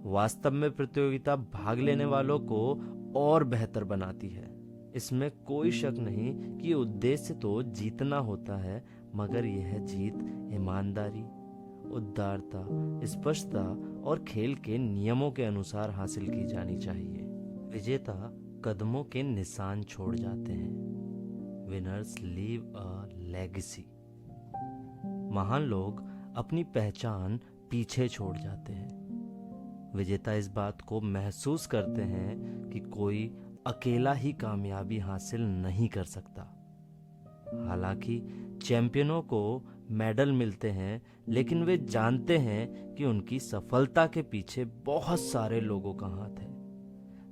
वास्तव में प्रतियोगिता भाग लेने वालों को और बेहतर बनाती है। इसमें कोई शक नहीं कि उद्देश्य तो जीतना होता है, मगर यह जीत ईमानदारी, उदारता, स्पष्टता और खेल के नियमों के अनुसार हासिल की जानी चाहिए। विजेता कदमों के निशान छोड़ जाते हैं। Winners leave a legacy. महान लोग अपनी पहचान पीछे छोड़ जाते हैं। विजेता इस बात को महसूस करते हैं कि कोई अकेला ही कामयाबी हासिल नहीं कर सकता। हालांकि चैंपियनों को मेडल मिलते हैं, लेकिन वे जानते हैं कि उनकी सफलता के पीछे बहुत सारे लोगों का हाथ है,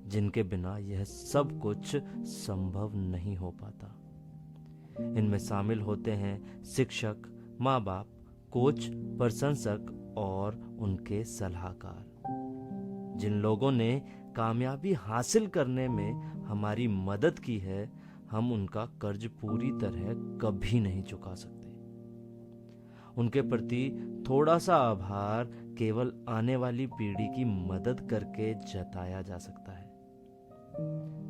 जिनके बिना यह सब कुछ संभव नहीं हो पाता। इनमें शामिल होते हैं शिक्षक, माँ बाप, कोच, प्रशंसक और उनके सलाहकार। जिन लोगों ने कामयाबी हासिल करने में हमारी मदद की है, हम उनका कर्ज पूरी तरह कभी नहीं चुका सकते। उनके प्रति थोड़ा सा आभार केवल आने वाली पीढ़ी की मदद करके जताया जा सकता है।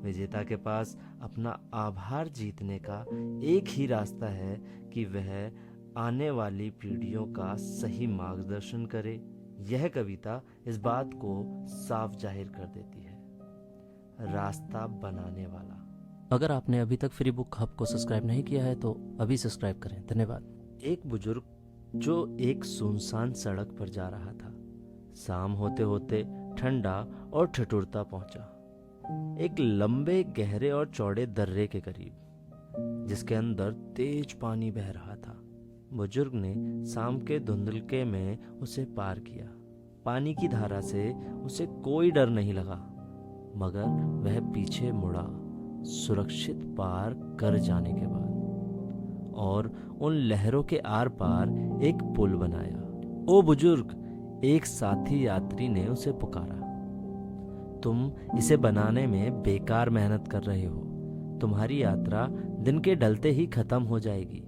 विजेता के पास अपना आभार जीतने का एक ही रास्ता है कि वह आने वाली पीढ़ियों का सही मार्गदर्शन करे। यह कविता इस बात को साफ जाहिर कर देती है। रास्ता बनाने वाला। अगर आपने अभी तक फ्री बुक हब को सब्सक्राइब नहीं किया है तो अभी सब्सक्राइब करें। धन्यवाद। एक बुजुर्ग जो एक सुनसान सड़क पर जा रहा था, शाम होते होते ठंडा और ठिठुरता पहुंचा एक लंबे, गहरे और चौड़े दर्रे के करीब, जिसके अंदर तेज पानी बह रहा था। बुजुर्ग ने शाम के धुंधलके में उसे पार किया। पानी की धारा से उसे कोई डर नहीं लगा, मगर वह पीछे मुड़ा सुरक्षित पार कर जाने के बाद, और उन लहरों के आर पार एक पुल बनाया। ओ बुजुर्ग, एक साथी यात्री ने उसे पुकारा। तुम इसे बनाने में बेकार मेहनत कर रहे हो। तुम्हारी यात्रा दिन के ढलते ही खत्म हो जाएगी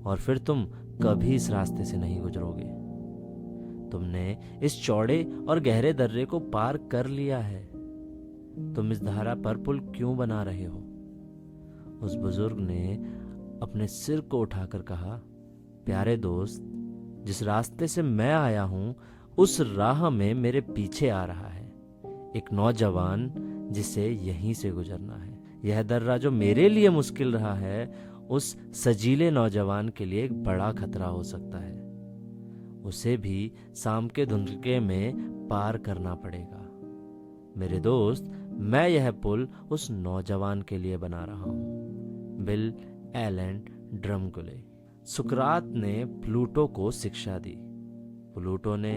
और फिर तुम कभी इस रास्ते से नहीं गुजरोगे। तुमने इस चौड़े और गहरे दर्रे को पार कर लिया है। तुम इस धारा पर पुल क्यों बना रहे हो? उस बुजुर्ग ने अपने सिर को उठाकर कहा, प्यारे दोस्त, जिस रास्ते से मैं आया हूं उस राह में मेरे पीछे आ रहा है एक नौजवान जिसे यहीं से गुजरना है। यह दर्रा जो मेरे लिए मुश्किल रहा है, उस सजीले नौजवान के लिए एक बड़ा खतरा हो सकता है। उसे भी शाम के धुंधलके में पार करना पड़ेगा। मेरे दोस्त, मैं यह पुल उस नौजवान के लिए बना रहा हूँ। Bill Allen Drumgoole. सुकरात ने प्लूटो को शिक्षा दी। प्लूटो ने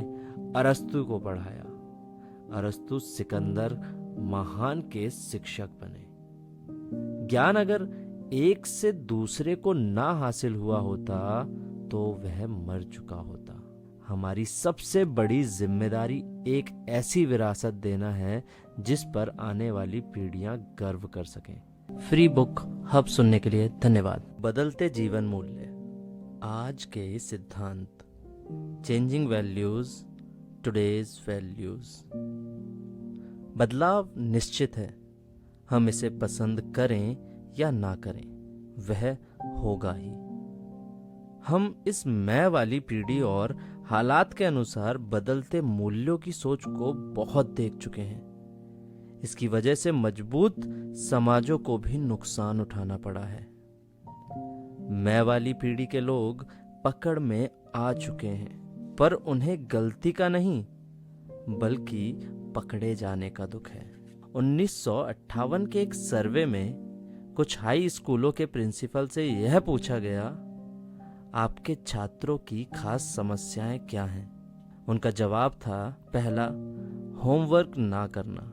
अरस्तु को पढ़ाया। अरस्तु सिकंदर महान के शिक्षक बने। ज्ञान अगर एक से दूसरे को ना हासिल हुआ होता तो वह मर चुका होता। हमारी सबसे बड़ी जिम्मेदारी एक ऐसी विरासत देना है जिस पर आने वाली पीढ़ियां गर्व कर सकें। फ्री बुक हब सुनने के लिए धन्यवाद। बदलते जीवन मूल्य, आज के सिद्धांत, चेंजिंग वैल्यूज, टुडेज वैल्यूज। बदलाव निश्चित है, हम इसे पसंद करें या ना करें, वह होगा ही। हम इस मैं वाली पीढ़ी और हालात के अनुसार बदलते मूल्यों की सोच को बहुत देख चुके हैं। इसकी वजह से मजबूत समाजों को भी नुकसान उठाना पड़ा है। मैं वाली पीढ़ी के लोग पकड़ में आ चुके हैं, पर उन्हें गलती का नहीं बल्कि पकड़े जाने का दुख है। 1958 के एक सर्वे में कुछ हाई स्कूलों के प्रिंसिपल से यह पूछा गया, आपके छात्रों की खास समस्याएं क्या हैं? उनका जवाब था, पहला, होमवर्क ना करना,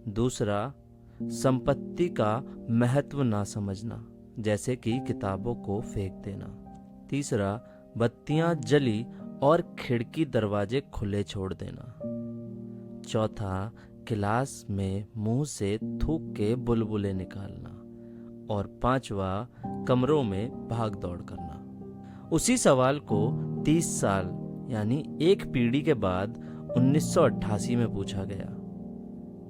दूसरा, संपत्ति का महत्व ना समझना, जैसे कि किताबों को फेंक देना, तीसरा, बत्तियां जली और खिड़की दरवाजे खुले छोड़ देना, चौथा, क्लास में मुंह से थूक के बुलबुले निकालना, और पांचवा, कमरों में भाग दौड़ करना। उसी सवाल को 30 साल यानी एक पीढ़ी के बाद 1988 में पूछा गया।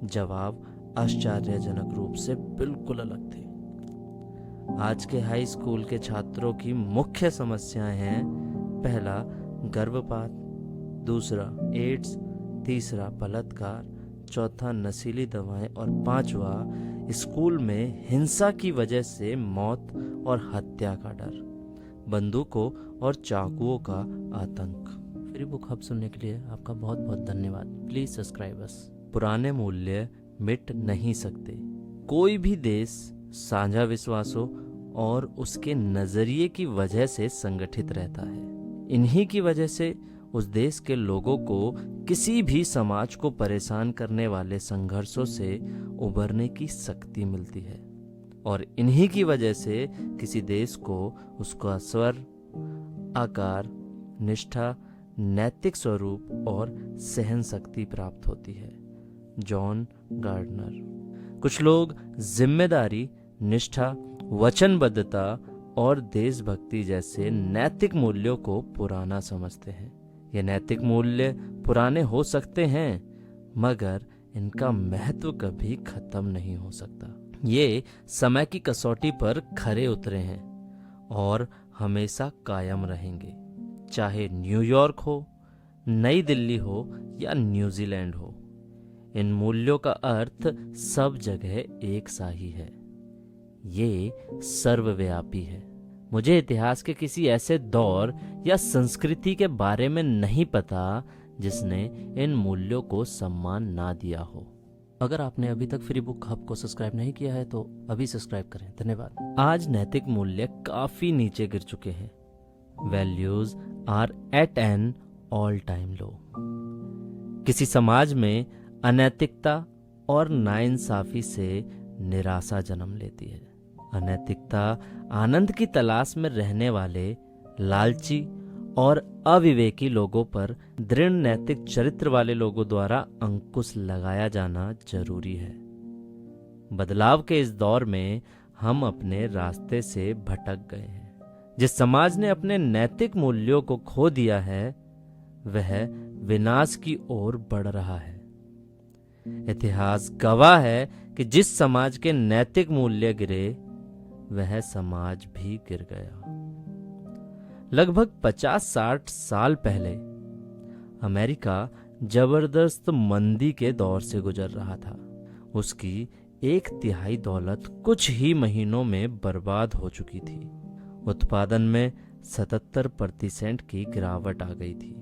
जवाब आश्चर्यजनक रूप से बिल्कुल अलग थे। आज के हाई स्कूल के छात्रों की मुख्य समस्याएं हैं, पहला, गर्भपात, दूसरा, एड्स, तीसरा, बलात्कार, चौथा, नशीली दवाएं, और पांचवा, स्कूल में हिंसा की वजह से मौत और हत्या का डर, बंदूकों और चाकुओं का आतंक। फ्री बुक हब सुनने के लिए आपका बहुत बहुत धन्यवाद। प्लीज सब्सक्राइब अस। पुराने मूल्य मिट नहीं सकते। कोई भी देश साझा विश्वासों और उसके नजरिए की वजह से संगठित रहता है। इन्हीं की वजह से उस देश के लोगों को किसी भी समाज को परेशान करने वाले संघर्षों से उबरने की शक्ति मिलती है, और इन्हीं की वजह से किसी देश को उसका स्वर, आकार, निष्ठा, नैतिक स्वरूप और सहन शक्ति प्राप्त होती है। John Gardner. कुछ लोग जिम्मेदारी, निष्ठा, वचनबद्धता और देशभक्ति जैसे नैतिक मूल्यों को पुराना समझते हैं। ये नैतिक मूल्य पुराने हो सकते हैं, मगर इनका महत्व कभी खत्म नहीं हो सकता। ये समय की कसौटी पर खरे उतरे हैं और हमेशा कायम रहेंगे, चाहे न्यूयॉर्क हो, नई दिल्ली हो या न्यूजीलैंड हो। इन मूल्यों का अर्थ सब जगह एक सा ही है। ये सर्वव्यापी है। मुझे इतिहास के किसी ऐसे दौर या संस्कृति के बारे में नहीं पता जिसने इन मूल्यों को सम्मान ना दिया हो। अगर आपने अभी तक फ्री बुक हब को सब्सक्राइब नहीं किया है तो अभी सब्सक्राइब करें। धन्यवाद। आज नैतिक मूल्य काफी नीचे गिर चुके हैं। Values are at an all time low. किसी समाज में अनैतिकता और नाइंसाफी से निराशा जन्म लेती है। अनैतिकता आनंद की तलाश में रहने वाले लालची और अविवेकी लोगों पर दृढ़ नैतिक चरित्र वाले लोगों द्वारा अंकुश लगाया जाना जरूरी है। बदलाव के इस दौर में हम अपने रास्ते से भटक गए हैं। जिस समाज ने अपने नैतिक मूल्यों को खो दिया है वह विनाश की ओर बढ़ रहा है। इतिहास गवाह है कि जिस समाज के नैतिक मूल्य गिरे वह समाज भी गिर गया। लगभग 50-60 साल पहले अमेरिका जबरदस्त मंदी के दौर से गुजर रहा था। उसकी 1/3 दौलत कुछ ही महीनों में बर्बाद हो चुकी थी। उत्पादन में 77% की गिरावट आ गई थी।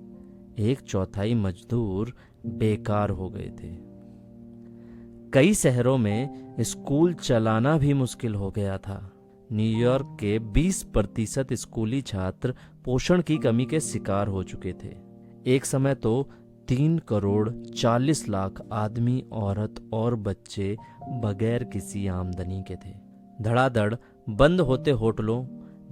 1/4 मजदूर बेकार हो गए थे। कई शहरों में स्कूल चलाना भी मुश्किल हो गया था। न्यूयॉर्क के 20% स्कूली छात्र पोषण की कमी के शिकार हो चुके थे। एक समय तो 3 करोड़ 40 लाख आदमी, औरत और बच्चे बगैर किसी आमदनी के थे। धड़ाधड़ बंद होते होटलों,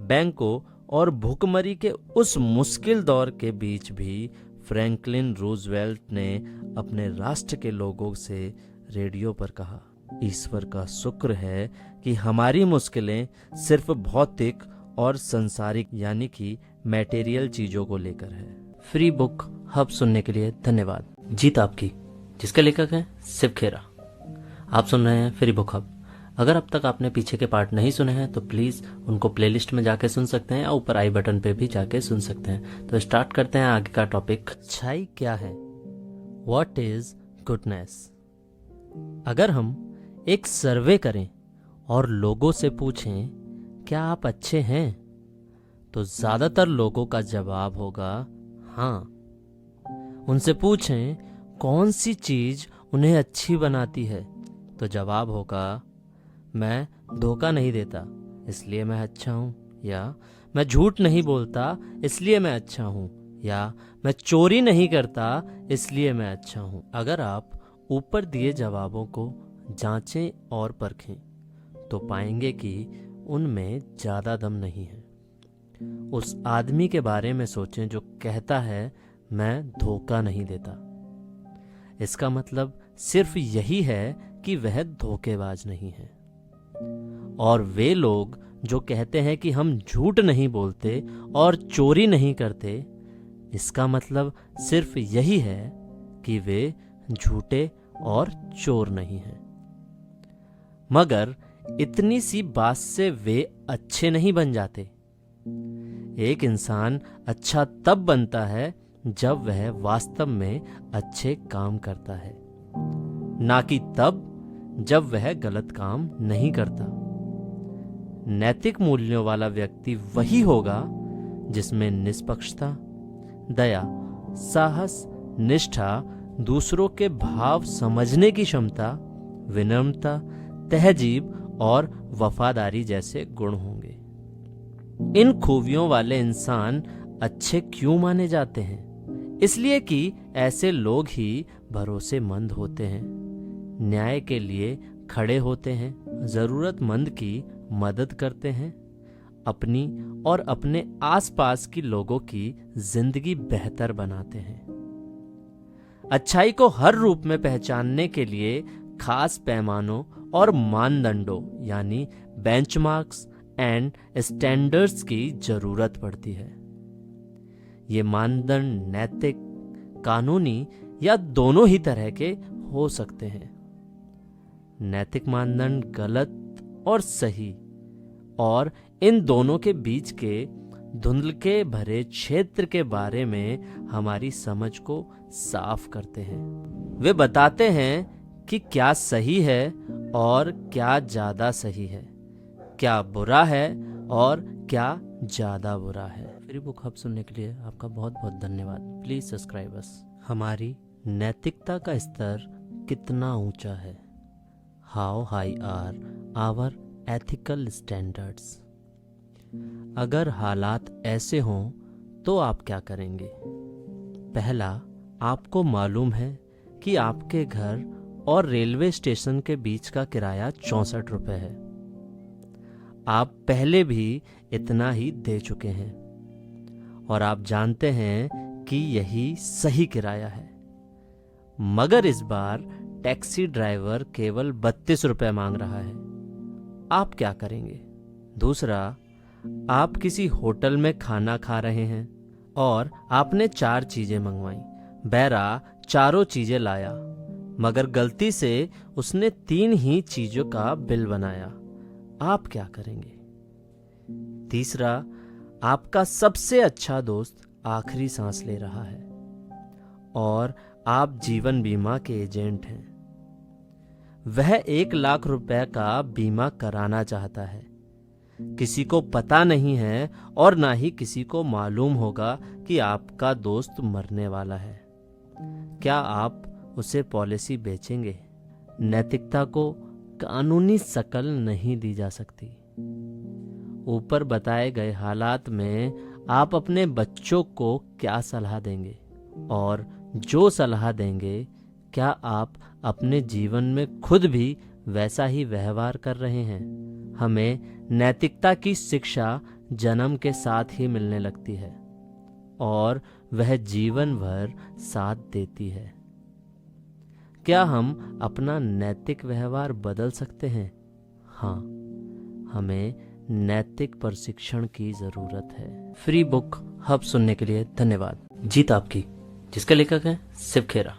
बैंकों और भूखमरी के उस मुश्किल दौर के बीच भी फ्रैंकलिन रूजवेल्ट ने अपने राष्ट्र के लोगों से रेडियो पर कहा, ईश्वर का शुक्र है कि हमारी मुश्किलें सिर्फ भौतिक और सांसारिक यानी कि मैटेरियल चीजों को लेकर है। फ्री बुक हब सुनने के लिए धन्यवाद। जीत आपकी, जिसके लेखक हैं शिव खेरा। आप सुन रहे हैं फ्री बुक हब। अगर अब तक आपने पीछे के पार्ट नहीं सुने हैं तो प्लीज उनको प्लेलिस्ट में जाके सुन सकते हैं या ऊपर आई बटन पे भी जाके सुन सकते हैं। तो स्टार्ट करते हैं आगे का टॉपिक। अच्छाई क्या है? What is goodness? अगर हम एक सर्वे करें और लोगों से पूछें क्या आप अच्छे हैं, तो ज्यादातर लोगों का जवाब होगा हाँ। उनसे पूछें कौन सी चीज उन्हें अच्छी बनाती है, तो जवाब होगा मैं धोखा नहीं देता इसलिए मैं अच्छा हूं, या मैं झूठ नहीं बोलता इसलिए मैं अच्छा हूं, या मैं चोरी नहीं करता इसलिए मैं अच्छा हूं। अगर आप ऊपर दिए जवाबों को जांचें और परखें तो पाएंगे कि उनमें ज्यादा दम नहीं है। उस आदमी के बारे में सोचें जो कहता है मैं धोखा नहीं देता। इसका मतलब सिर्फ यही है कि वह धोखेबाज नहीं है। और वे लोग जो कहते हैं कि हम झूठ नहीं बोलते और चोरी नहीं करते, इसका मतलब सिर्फ यही है कि वे झूठे और चोर नहीं हैं। मगर इतनी सी बात से वे अच्छे नहीं बन जाते। एक इंसान अच्छा तब बनता है जब वह वास्तव में अच्छे काम करता है, ना कि तब जब वह गलत काम नहीं करता। नैतिक मूल्यों वाला व्यक्ति वही होगा जिसमें निष्पक्षता, दया, साहस, निष्ठा, दूसरों के भाव समझने की क्षमता, विनम्रता, तहजीब और वफादारी जैसे गुण होंगे। इन खूबियों वाले इंसान अच्छे क्यों माने जाते हैं? इसलिए कि ऐसे लोग ही भरोसेमंद होते हैं, न्याय के लिए खड़े होते हैं, जरूरतमंद की मदद करते हैं, अपनी और अपने आसपास की लोगों की जिंदगी बेहतर बनाते हैं। अच्छाई को हर रूप में पहचानने के लिए खास पैमानों और मानदंडों यानी बेंचमार्क्स एंड स्टैंडर्ड्स की जरूरत पड़ती है। ये मानदंड नैतिक, कानूनी या दोनों ही तरह के हो सकते हैं। नैतिक मानदंड गलत और सही और इन दोनों के बीच के धुंधलके भरे क्षेत्र के बारे में हमारी समझ को साफ करते हैं। वे बताते हैं कि क्या सही है और क्या ज्यादा सही है, क्या बुरा है और क्या ज्यादा बुरा है। फ्री बुक हब सुनने के लिए आपका बहुत बहुत धन्यवाद। Please subscribe us. हमारी नैतिकता का स्तर कितना ऊंचा है? How high are our ethical standards? अगर हालात ऐसे हों तो आप क्या करेंगे? पहला, आपको मालूम है कि आपके घर और रेलवे स्टेशन के बीच का किराया 64 रुपये है। आप पहले भी इतना ही दे चुके हैं और आप जानते हैं कि यही सही किराया है, मगर इस बार टैक्सी ड्राइवर केवल 32 रुपये मांग रहा है। आप क्या करेंगे? दूसरा, आप किसी होटल में खाना खा रहे हैं और आपने 4 चीजें मंगवाई। बैरा चारों चीजें लाया, मगर गलती से उसने 3 ही चीजों का बिल बनाया। आप क्या करेंगे? तीसरा, आपका सबसे अच्छा दोस्त आखिरी सांस ले रहा है और आप जीवन बीमा के एजेंट हैं। वह 1 लाख रुपए का बीमा कराना चाहता है। किसी को पता नहीं है और ना ही किसी को मालूम होगा कि आपका दोस्त मरने वाला है। क्या आप उसे पॉलिसी बेचेंगे? नैतिकता को कानूनी शकल नहीं दी जा सकती। ऊपर बताए गए हालात में आप अपने बच्चों को क्या सलाह देंगे? और जो सलाह देंगे, क्या आप अपने जीवन में खुद भी वैसा ही व्यवहार कर रहे हैं? हमें नैतिकता की शिक्षा जन्म के साथ ही मिलने लगती है और वह जीवन भर साथ देती है। क्या हम अपना नैतिक व्यवहार बदल सकते हैं? हाँ, हमें नैतिक प्रशिक्षण की जरूरत है। फ्री बुक हब सुनने के लिए धन्यवाद। जीत आपकी, जिसके लेखक हैं शिव खेरा।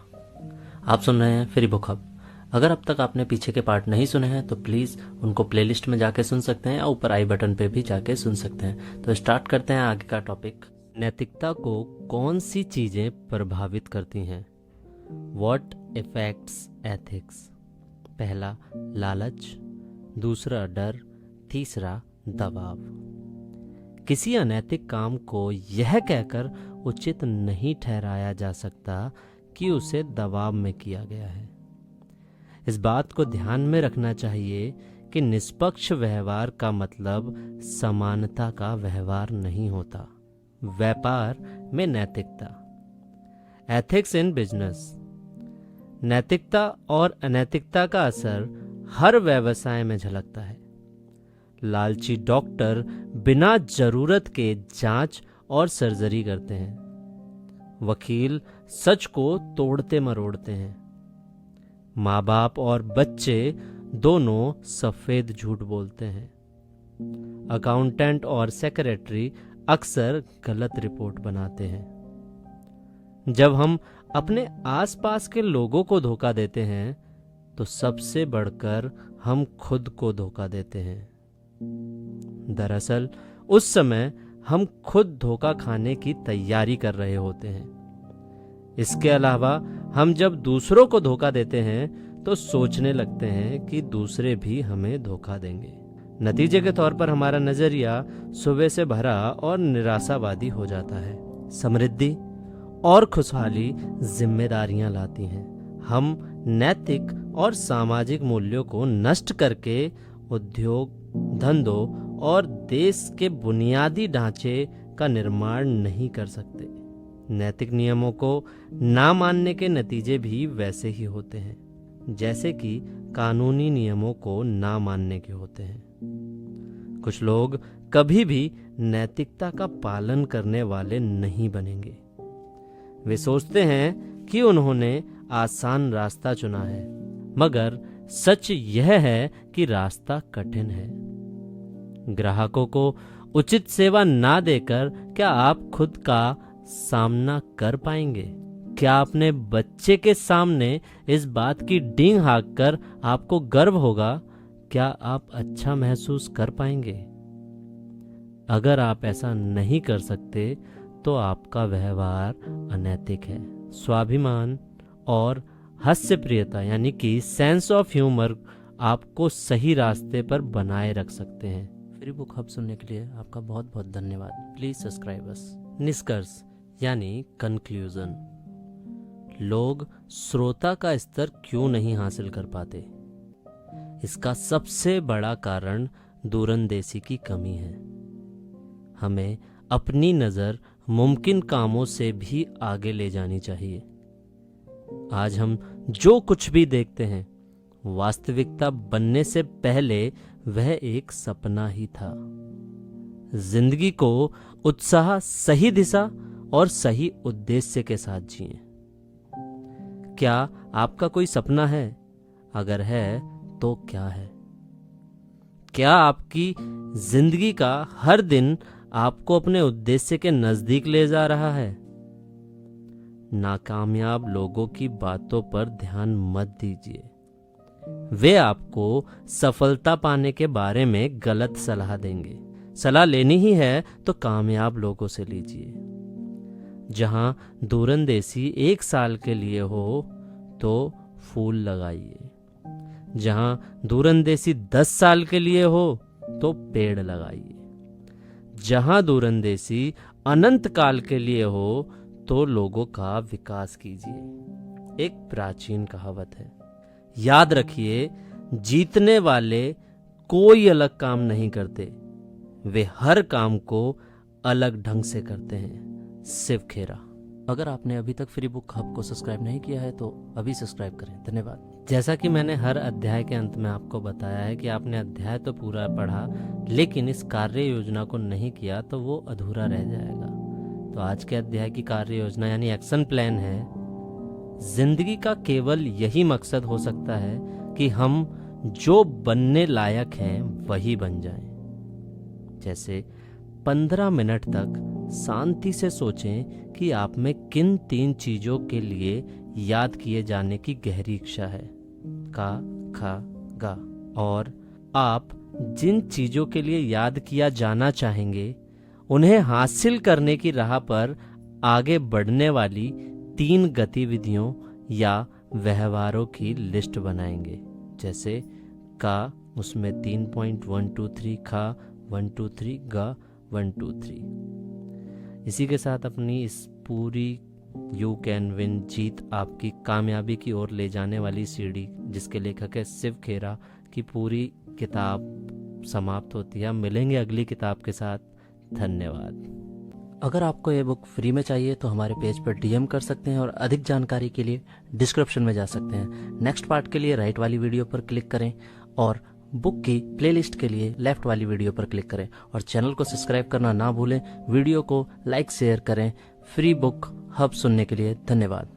आप सुन रहे हैं फ्री बुक हब। अगर अब तक आपने पीछे के पार्ट नहीं सुने हैं तो प्लीज उनको प्लेलिस्ट में जाके सुन सकते हैं या ऊपर आई बटन पे भी जाके सुन सकते हैं। तो स्टार्ट करते हैं आगे का टॉपिक। नैतिकता को कौन सी चीजें प्रभावित करती हैं? What affects ethics? पहला, लालच। दूसरा, डर। तीसरा, दबाव। किसी अनैतिक काम को यह कहकर उचित नहीं ठहराया जा सकता कि उसे दबाव में किया गया है। इस बात को ध्यान में रखना चाहिए कि निष्पक्ष व्यवहार का मतलब समानता का व्यवहार नहीं होता। व्यापार में नैतिकता। Ethics in business. नैतिकता और अनैतिकता का असर हर व्यवसाय में झलकता है। लालची डॉक्टर बिना जरूरत के जांच और सर्जरी करते हैं। वकील सच को तोड़ते मरोड़ते हैं। माँ बाप और बच्चे दोनों सफेद झूठ बोलते हैं। अकाउंटेंट और सेक्रेटरी अक्सर गलत रिपोर्ट बनाते हैं। जब हम अपने आसपास के लोगों को धोखा देते हैं तो सबसे बढ़कर हम खुद को धोखा देते हैं। दरअसल उस समय हम खुद धोखा खाने की तैयारी कर रहे होते हैं। इसके अलावा हम जब दूसरों को धोखा देते हैं तो सोचने लगते हैं कि दूसरे भी हमें धोखा देंगे। नतीजे के तौर पर हमारा नजरिया सुबह से भरा और निराशावादी हो जाता है। समृद्धि और खुशहाली जिम्मेदारियां लाती हैं। हम नैतिक और सामाजिक मूल्यों को नष्ट करके उद्योग, धंधों और देश के बुनियादी ढांचे का निर्माण नहीं कर सकते। नैतिक नियमों को ना मानने के नतीजे भी वैसे ही होते हैं जैसे कि कानूनी नियमों को ना मानने के होते हैं। कुछ लोग कभी भी नैतिकता का पालन करने वाले नहीं बनेंगे। वे सोचते हैं कि उन्होंने आसान रास्ता चुना है, मगर सच यह है कि रास्ता कठिन है। ग्राहकों को उचित सेवा ना देकर क्या आप खुद का सामना कर पाएंगे? क्या अपने बच्चे के सामने इस बात की डींग हाँककर आपको गर्व होगा? क्या आप अच्छा महसूस कर पाएंगे? अगर आप ऐसा नहीं कर सकते तो आपका व्यवहार अनैतिक है। स्वाभिमान और हास्यप्रियता यानी कि सेंस ऑफ ह्यूमर आपको सही रास्ते पर बनाए रख सकते हैं। फ्री बुक हब सुनने के लिए आपका बहुत बहुत धन्यवाद। प्लीज सब्सक्राइब अस। निष्कर्ष यानी कंक्लूजन। लोग श्रोता का स्तर क्यों नहीं हासिल कर पाते? इसका सबसे बड़ा कारण दूरंदेशी की कमी है। हमें अपनी नज़र मुमकिन कामों से भी आगे ले जानी चाहिए। आज हम जो कुछ भी देखते हैं, वास्तविकता बनने से पहले वह एक सपना ही था। जिंदगी को उत्साह, सही दिशा और सही उद्देश्य के साथ जिएं। क्या आपका कोई सपना है? अगर है तो क्या है? क्या आपकी जिंदगी का हर दिन आपको अपने उद्देश्य के नजदीक ले जा रहा है? नाकामयाब लोगों की बातों पर ध्यान मत दीजिए। वे आपको सफलता पाने के बारे में गलत सलाह देंगे। सलाह लेनी ही है तो कामयाब लोगों से लीजिए। जहां दूरंदेशी 1 साल के लिए हो तो फूल लगाइए। जहां दूरंदेशी 10 साल के लिए हो तो पेड़ लगाइए। जहां दूरंदेशी अनंत काल के लिए हो तो लोगों का विकास कीजिए। एक प्राचीन कहावत है, याद रखिए, जीतने वाले कोई अलग काम नहीं करते, वे हर काम को अलग ढंग से करते हैं। शिव खेरा। अगर आपने अभी तक फ्री बुक हब को सब्सक्राइब नहीं किया है तो अभी सब्सक्राइब करें। धन्यवाद। जैसा कि मैंने हर अध्याय के अंत में आपको बताया है कि आपने अध्याय तो पूरा पढ़ा, लेकिन इस कार्य योजना को नहीं किया तो वो अधूरा रह जाएगा। तो आज के अध्याय की कार्य योजना यानी एक्शन प्लान है, जिंदगी का केवल यही मकसद हो सकता है कि हम जो बनने लायक हैं वही बन जाएं। जैसे 15 मिनट तक शांति से सोचें कि आप में किन 3 चीजों के लिए याद किए जाने की गहरी इच्छा है, का, खा, गा, और आप जिन चीजों के लिए याद किया जाना चाहेंगे उन्हें हासिल करने की राह पर आगे बढ़ने वाली 3 गतिविधियों या व्यवहारों की लिस्ट बनाएंगे। जैसे का, उसमें 3.123, खा 123, गा 123। इसी के साथ अपनी इस पूरी यू कैन विन, जीत आपकी कामयाबी की ओर ले जाने वाली सीढ़ी, जिसके लेखक है शिव खेरा, की पूरी किताब समाप्त होती है। मिलेंगे अगली किताब के साथ। धन्यवाद। अगर आपको ये बुक फ्री में चाहिए तो हमारे पेज पर डीएम कर सकते हैं और अधिक जानकारी के लिए डिस्क्रिप्शन में जा सकते हैं। नेक्स्ट पार्ट के लिए राइट वाली वीडियो पर क्लिक करें और बुक की प्लेलिस्ट के लिए लेफ्ट वाली वीडियो पर क्लिक करें और चैनल को सब्सक्राइब करना ना भूलें। वीडियो को लाइक शेयर करें। फ्री बुक हब सुनने के लिए धन्यवाद।